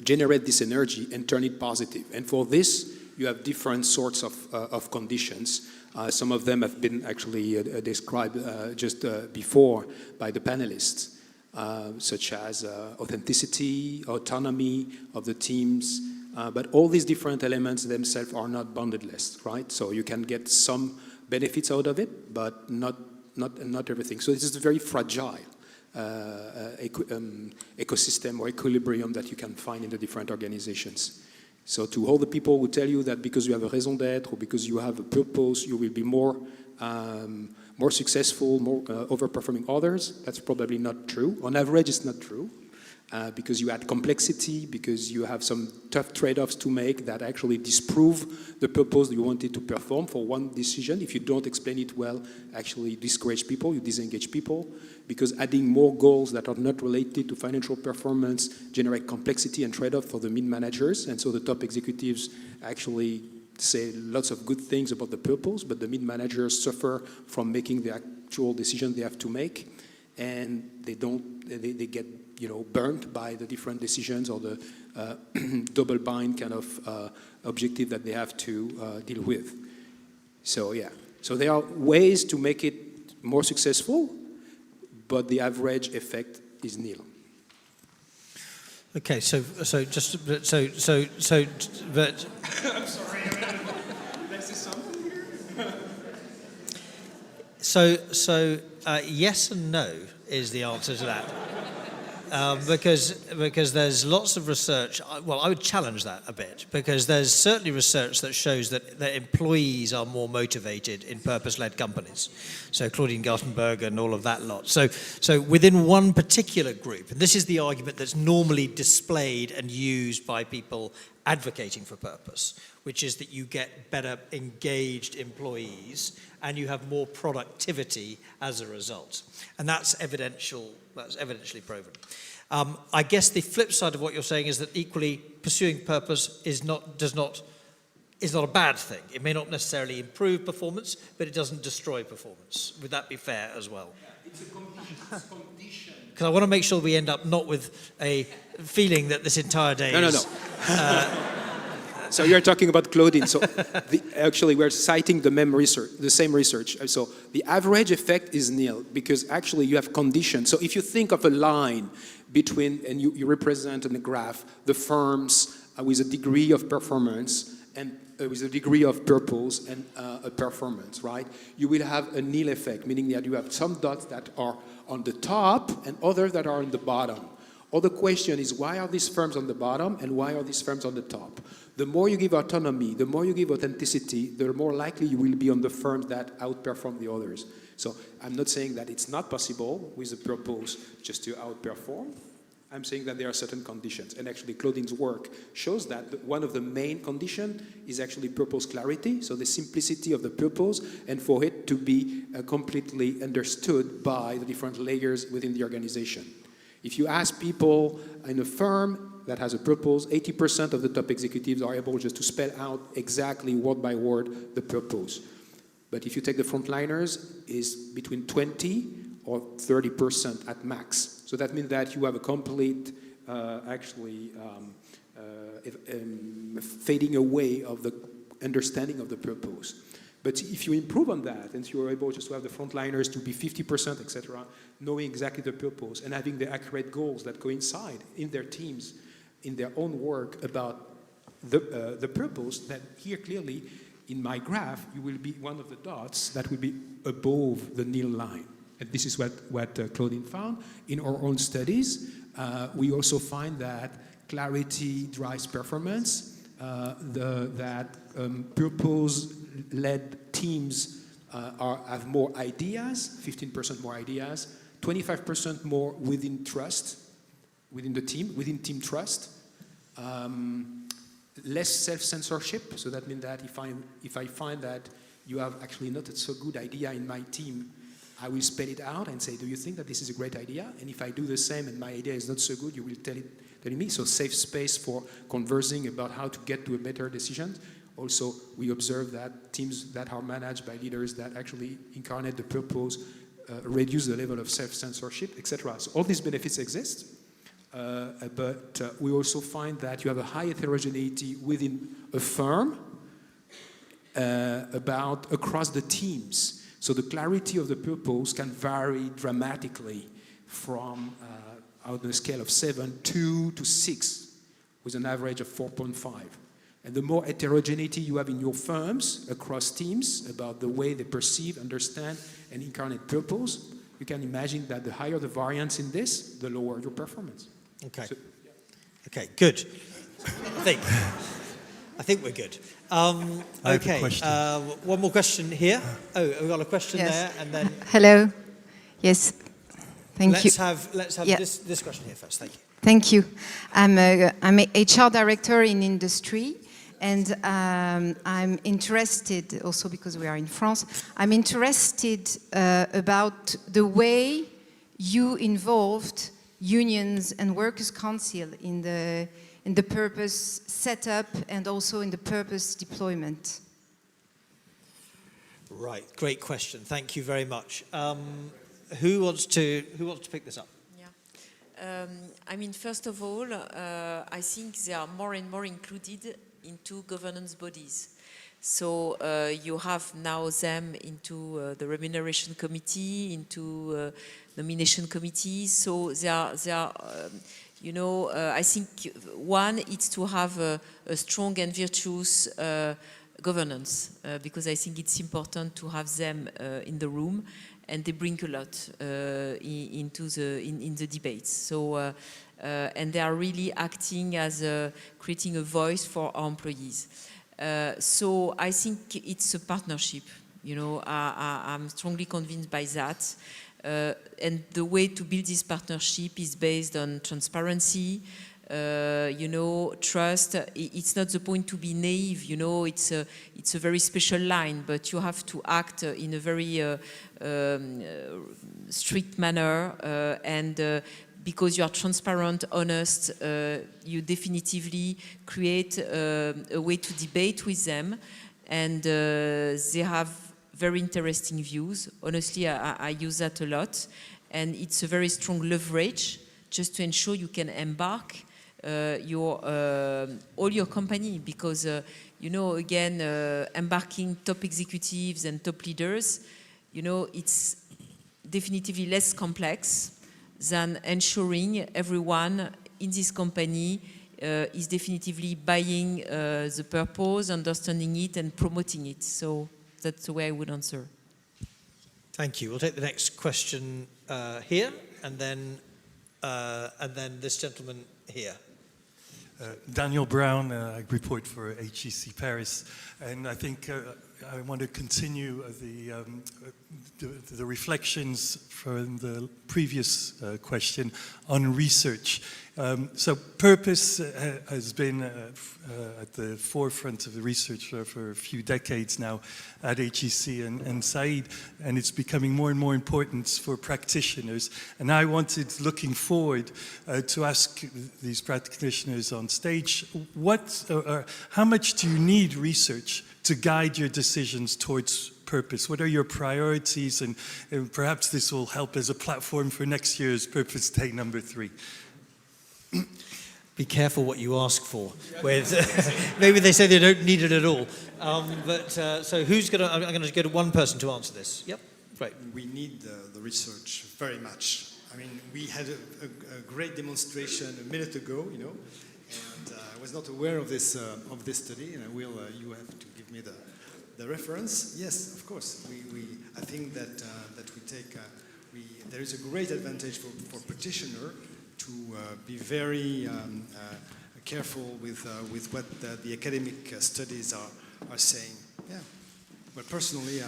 generate this energy and turn it positive? And for this, you have different sorts of conditions. Some of them have been actually described just before by the panelists, such as authenticity, autonomy of the teams, but all these different elements themselves are not boundless, right? So you can get some benefits out of it, but not everything. So this is a very fragile ecosystem or equilibrium that you can find in the different organizations. So to all the people who tell you that because you have a raison d'être or because you have a purpose, you will be more successful, more overperforming others, that's probably not true. On average, it's not true. Because you add complexity, because you have some tough trade-offs to make that actually disprove the purpose you wanted to perform for one decision. If you don't explain it well, actually discourage people, you disengage people, because adding more goals that are not related to financial performance generate complexity and trade-off for the mid-managers, and so the top executives actually say lots of good things about the purpose, but the mid-managers suffer from making the actual decision they have to make, and they get burnt by the different decisions or the double bind kind of objective that they have to deal with. So yeah, so there are ways to make it more successful, but the average effect is nil. Okay, but I'm sorry, let's say something here. Yes and no is the answer to that. Because there's lots of research. Well, I would challenge that a bit, because there's certainly research that shows that employees are more motivated in purpose-led companies. So Claudine Gartenberg and all of that lot. So within one particular group, and this is the argument that's normally displayed and used by people advocating for purpose, which is that you get better engaged employees and you have more productivity as a result. And that's evidentially proven. I guess the flip side of what you're saying is that equally pursuing purpose is not a bad thing. It may not necessarily improve performance, but it doesn't destroy performance. Would that be fair as well? Yeah, it's a condition. Because I want to make sure we end up not with a feeling that this entire day is... So you're talking about Claudine. So actually, we're citing the same research. So the average effect is nil because actually you have conditions. So if you think of a line between, and you represent in the graph, the firms with a degree of performance and with a degree of purpose and a performance, right? You will have a nil effect, meaning that you have some dots that are on the top and others that are on the bottom. Or the question is, why are these firms on the bottom and why are these firms on the top? The more you give autonomy, the more you give authenticity, the more likely you will be on the firms that outperform the others. So I'm not saying that it's not possible with a purpose just to outperform. I'm saying that there are certain conditions. And actually Claudine's work shows that one of the main conditions is actually purpose clarity, so the simplicity of the purpose, and for it to be completely understood by the different layers within the organization. If you ask people in a firm that has a purpose, 80% of the top executives are able just to spell out exactly word by word the purpose. But if you take the frontliners, it's between 20 or 30% at max. So that means that you have a complete, fading away of the understanding of the purpose. But if you improve on that, and you are able just to have the frontliners to be 50%, etc., knowing exactly the purpose and having the accurate goals that coincide in their teams, in their own work about the purpose, that here clearly in my graph, you will be one of the dots that will be above the nil line. And this is what Claudine found. In our own studies, we also find that clarity drives performance, purpose-led teams have more ideas, 15% more ideas, 25% more within trust, within the team, within team trust. Less self-censorship, so that means that if I find that you have actually not a so good idea in my team, I will spell it out and say, do you think that this is a great idea? And if I do the same and my idea is not so good, you will tell me. So safe space for conversing about how to get to a better decision. Also, we observe that teams that are managed by leaders that actually incarnate the purpose reduce the level of self-censorship, etc. So all these benefits exist. But we also find that you have a high heterogeneity within a firm across the teams. So the clarity of the purpose can vary dramatically from on a scale of 7, 2 to 6, with an average of 4.5. And the more heterogeneity you have in your firms across teams about the way they perceive, understand, and incarnate purpose, you can imagine that the higher the variance in this, the lower your performance. Okay. So, okay, good. I think we're good. Okay. One more question here. Oh, we've got a question there, and then. Hello. Yes. Thank you. Let's have this question here first. Thank you. Thank you. I'm a HR director in industry, and I'm interested also because we are in France. I'm interested about the way you involved unions and workers' council in the purpose setup and also in the purpose deployment. Right, great question. Thank you very much. Who wants to pick this up? Yeah. I mean, first of all, I think they are more and more included into governance bodies. So you have now them into the remuneration committee, into nomination committees. So they are I think one is to have a strong and virtuous governance, because I think it's important to have them in the room, and they bring a lot into the debates. So and they are really acting as creating a voice for our employees. So I think it's a partnership. I'm strongly convinced by that. And the way to build this partnership is based on transparency, trust. It's not the point to be naive, it's a very special line, but you have to act in a very strict manner, and because you are transparent, honest, you definitively create a way to debate with them, and they have very interesting views. Honestly, I use that a lot, and it's a very strong leverage just to ensure you can embark all your company, because embarking top executives and top leaders, it's definitively less complex than ensuring everyone in this company is definitively buying the purpose, understanding it, and promoting it. So that's the way I would answer. Thank you. We'll take the next question here, and then this gentleman here. Daniel Brown, I report for HEC Paris, and I think I want to continue the reflections from the previous question on research. So purpose has been at the forefront of the research for a few decades now at HEC and Said, and it's becoming more and more important for practitioners. And I wanted, looking forward, to ask these practitioners on stage, how much do you need research to guide your decisions towards purpose? What are your priorities? And perhaps this will help as a platform for next year's Purpose Day #3. Be careful what you ask for. Maybe they say they don't need it at all. So who's going to? I'm going to go to one person to answer this. Yep, great. We need the research very much. I mean, we had a great demonstration a minute ago, and I was not aware of this study, and you have to give me the reference. Yes, of course. I think that there is a great advantage for practitioner to be very careful with what the academic studies are saying. Yeah. But personally,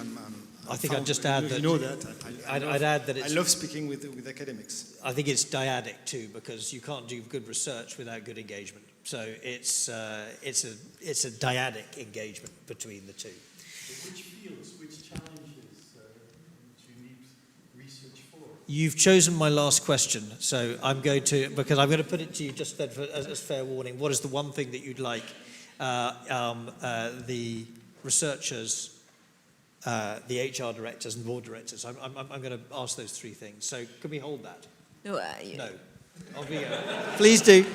I think I'd just add that... You know that. I'd add that it's... I love speaking with academics. I think it's dyadic too, because you can't do good research without good engagement. So it's a dyadic engagement between the two. Which fields, which challenges do you need research for? You've chosen my last question, so I'm going to put it to you just then as fair warning. What is the one thing that you'd like the researchers, the HR directors and board directors? I'm going to ask those three things. So can we hold that? No. No. Please do.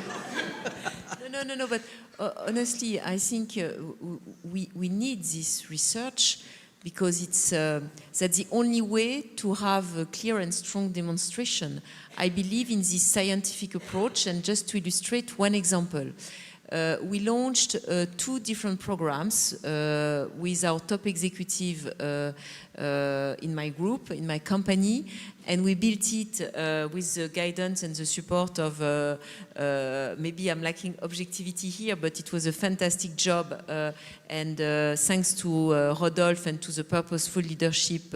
No. But honestly, I think we need this research because that's the only way to have a clear and strong demonstration. I believe in this scientific approach, and just to illustrate one example. We launched 2 different programs with our top executive in my group, in my company, and we built it with the guidance and the support of, maybe I'm lacking objectivity here, but it was a fantastic job, and thanks to Rodolphe and to the purposeful leadership,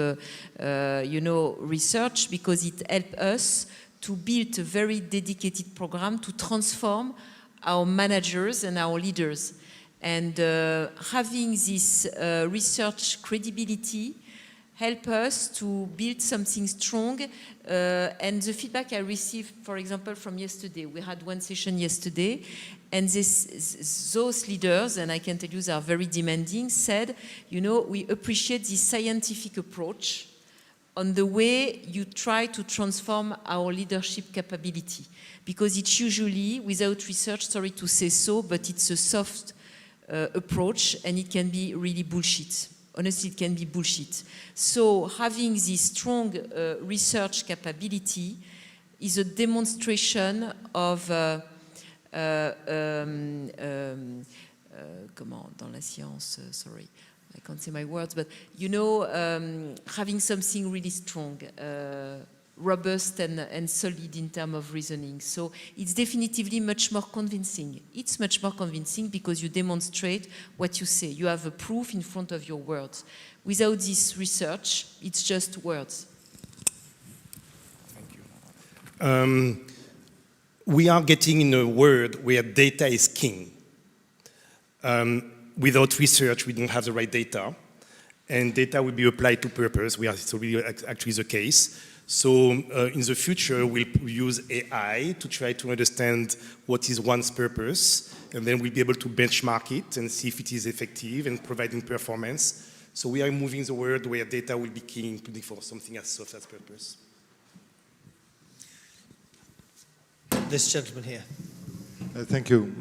research, because it helped us to build a very dedicated program to transform our managers and our leaders. And having this research credibility help us to build something strong. And the feedback I received, for example, from yesterday, we had one session yesterday, and those leaders, and I can tell you they are very demanding, said, we appreciate this scientific approach on the way you try to transform our leadership capability. Because it's usually, without research, sorry to say so, but it's a soft approach, and it can be really bullshit. Honestly, it can be bullshit. So having this strong research capability is a demonstration of, comment, dans la science, sorry, I can't say my words, but having something really strong, robust and solid in terms of reasoning. So it's definitively much more convincing. It's much more convincing because you demonstrate what you say. You have a proof in front of your words. Without this research, it's just words. Thank you. We are getting in a world where data is king. Without research, we don't have the right data, and data will be applied to purpose. It's really actually the case. So in the future, we'll use AI to try to understand what is one's purpose, and then we'll be able to benchmark it and see if it is effective and providing performance. So we are moving the world where data will be king, including for something as soft as purpose. This gentleman here. Thank you.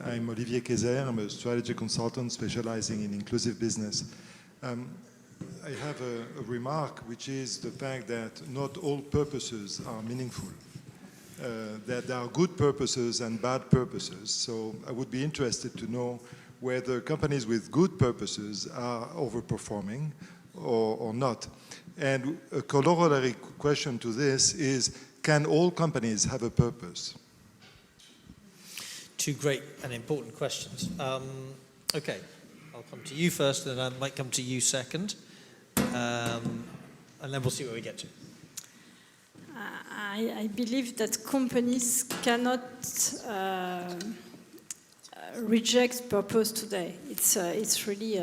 I'm Olivier Kayser. I'm a strategy consultant specializing in inclusive business. I have a remark, which is the fact that not all purposes are meaningful. That there are good purposes and bad purposes. So I would be interested to know whether companies with good purposes are overperforming or not. And a corollary question to this is, can all companies have a purpose? Two great and important questions. Okay, I'll come to you first, and then I might come to you second. And then we'll see where we get to. I believe that companies cannot reject purpose today. It's really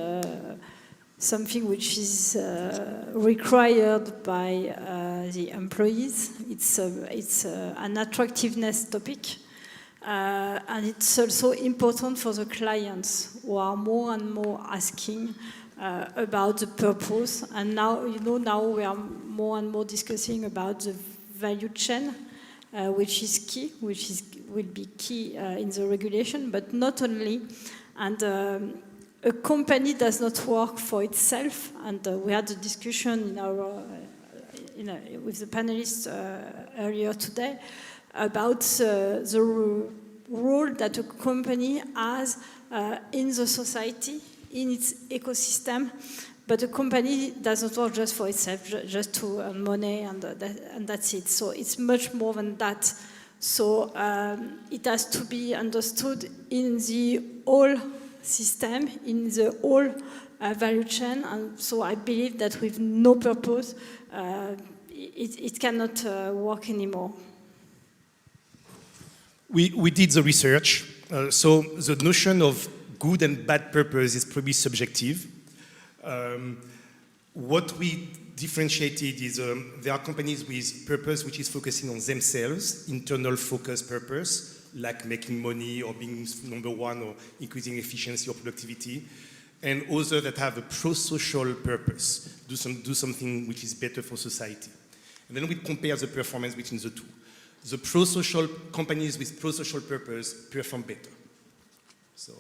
something which is required by the employees. It's an attractiveness topic. And it's also important for the clients who are more and more asking about the purpose. And now, now we are more and more discussing about the value chain, which is key, will be key in the regulation, but not only. And a company does not work for itself. And we had a discussion with the panelists earlier today about the role that a company has in the society, in its ecosystem. But a company does not work just for itself, just to earn money, and that's it. So it's much more than that. So it has to be understood in the whole system, in the whole value chain, and so I believe that with no purpose, it cannot work anymore. We did the research, so the notion of good and bad purpose is probably subjective. What we differentiated is there are companies with purpose which is focusing on themselves, internal focus purpose, like making money or being number one or increasing efficiency or productivity, and others that have a pro-social purpose, do something which is better for society. And then we compare the performance between the two. The pro-social companies with pro-social purpose perform better. So.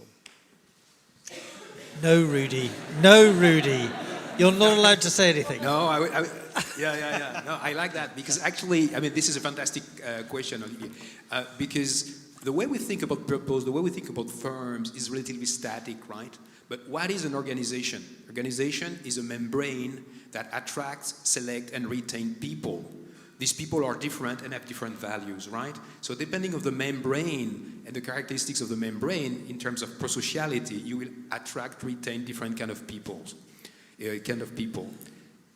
No, Rudy. No, Rudy. You're not allowed to say anything. No, yeah. No, I like that because actually, I mean, this is a fantastic question, Olivier, because the way we think about purpose, the way we think about firms is relatively static, right? But what is an organization? Organization is a membrane that attracts, select, and retain people. These people are different and have different values, right? So depending on the membrane and the characteristics of the membrane in terms of prosociality, you will attract, retain different kind of people.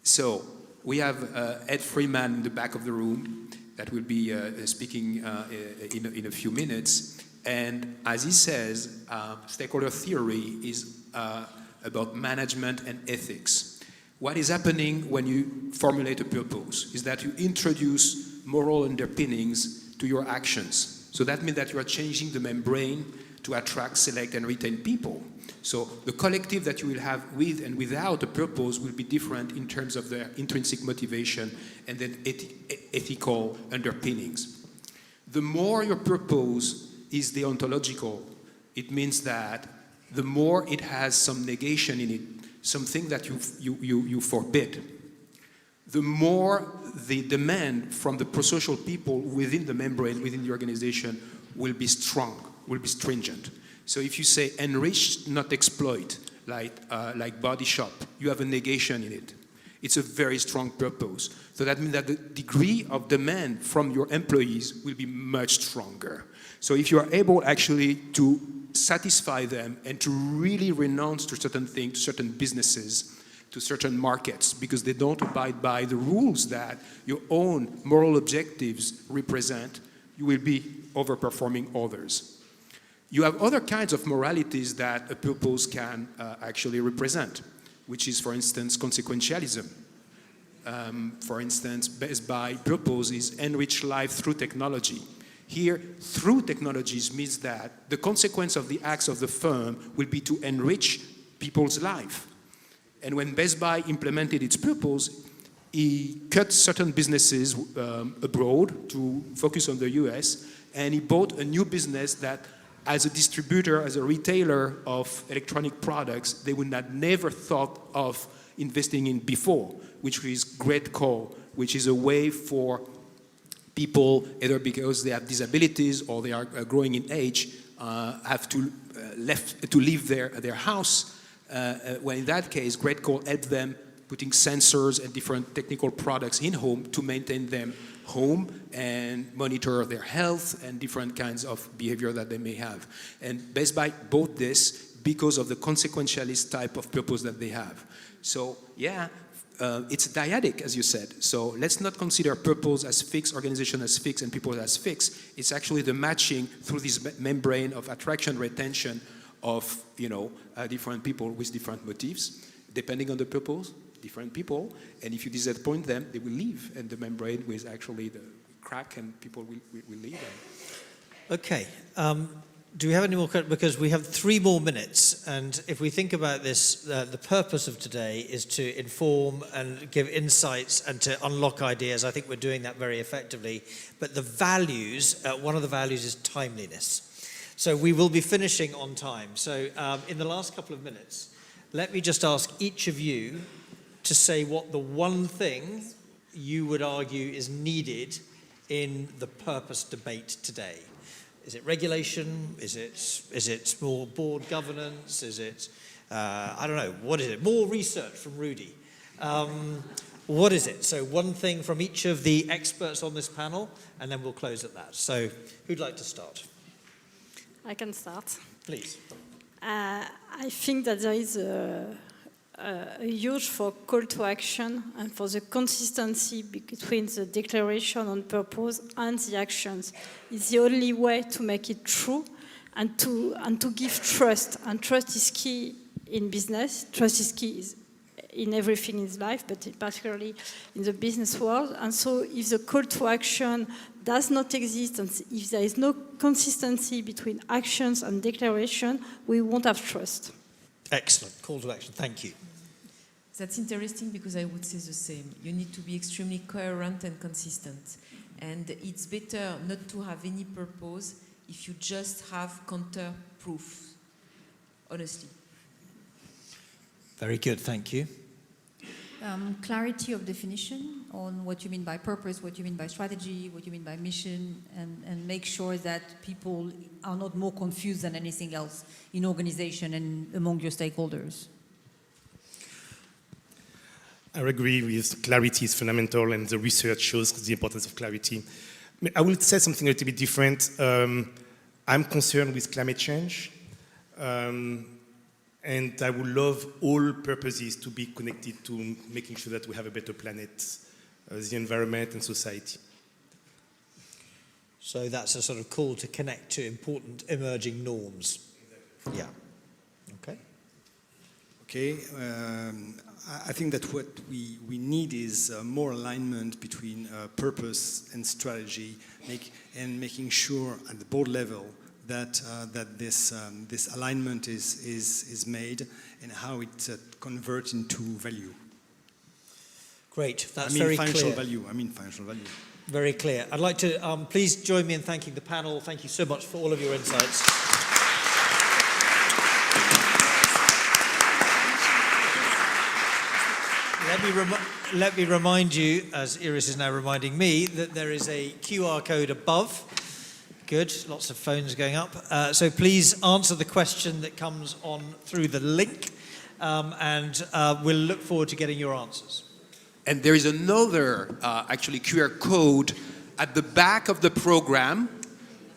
So we have Ed Freeman in the back of the room that will be speaking in a few minutes. And as he says, stakeholder theory is about management and ethics. What is happening when you formulate a purpose is that you introduce moral underpinnings to your actions. So that means that you are changing the membrane to attract, select, and retain people. So the collective that you will have with and without a purpose will be different in terms of their intrinsic motivation and then ethical underpinnings. The more your purpose is deontological, it means that the more it has some negation in it, something that you forbid, the more the demand from the prosocial people within the membrane, within the organization, will be strong, will be stringent. So if you say enrich, not exploit, like Body Shop, you have a negation in it. It's a very strong purpose. So that means that the degree of demand from your employees will be much stronger. So if you are able actually to satisfy them and to really renounce to certain things, to certain businesses, to certain markets, because they don't abide by the rules that your own moral objectives represent, you will be overperforming others. You have other kinds of moralities that a purpose can actually represent, which is, for instance, consequentialism. For instance, Best Buy purpose is enrich life through technology. Here, through technologies means that the consequence of the acts of the firm will be to enrich people's life. And when Best Buy implemented its purpose, he cut certain businesses abroad to focus on the US, and he bought a new business that, as a distributor, as a retailer of electronic products, they would have never thought of investing in before, which is Great Call, which is a way for people, either because they have disabilities or they are growing in age, have to leave their house. When in that case, Great Call helped them putting sensors and different technical products in home to maintain them home and monitor their health and different kinds of behavior that they may have. And Best Buy bought this because of the consequentialist type of purpose that they have. So yeah, it's dyadic, as you said. So let's not consider purpose as fixed, organization as fixed, and people as fixed. It's actually the matching through this membrane of attraction, retention of different people with different motives, depending on the purpose, different people. And if you disappoint them, they will leave, and the membrane will actually crack, and people will leave. Okay. Do we have any more? Because we have 3 more minutes, and if we think about this, the purpose of today is to inform and give insights and to unlock ideas. I think we're doing that very effectively. But the values, one of the values is timeliness. So we will be finishing on time. So in the last couple of minutes, let me just ask each of you to say what the one thing you would argue is needed in the purpose debate today. Is it regulation? Is it more board governance? Is it, I don't know, what is it? More research from Rudy. What is it? So one thing from each of the experts on this panel, and then we'll close at that. So who'd like to start? I can start. Please. I think that there is huge for call to action and for the consistency between the declaration on purpose and the actions. It's the only way to make it true and to give trust. And trust is key in business. Trust is key in everything in life, but particularly in the business world. And so if the call to action does not exist, and if there is no consistency between actions and declaration, we won't have trust. Excellent. Call to action. Thank you. That's interesting because I would say the same. You need to be extremely coherent and consistent. And it's better not to have any purpose if you just have counter proof, honestly. Very good. Thank you. Clarity of definition on what you mean by purpose, what you mean by strategy, what you mean by mission, and make sure that people are not more confused than anything else in organization and among your stakeholders. I agree with clarity is fundamental, and the research shows the importance of clarity. I will say something a little bit different. I'm concerned with climate change. And I would love all purposes to be connected to making sure that we have a better planet, the environment and society. So that's a sort of call to connect to important emerging norms. Yeah. Okay. Okay. I think that what we need is more alignment between purpose and strategy, making sure at the board level that this alignment is made and how it converts into value. Great, that's very clear. I mean financial value. Very clear. I'd like to please join me in thanking the panel. Thank you so much for all of your insights. Let me remind you, as Iris is now reminding me, that there is a QR code above. Good, lots of phones going up. So please answer the question that comes on through the link, and we'll look forward to getting your answers. And there is another, actually, QR code at the back of the program.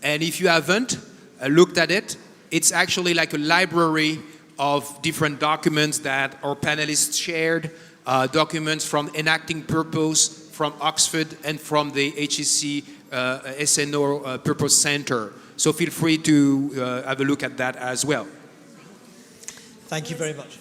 And if you haven't looked at it, it's actually like a library of different documents that our panelists shared, documents from Enacting Purpose, from Oxford, and from the HEC SNO Purpose Center. So feel free to have a look at that as well. Thank you very much.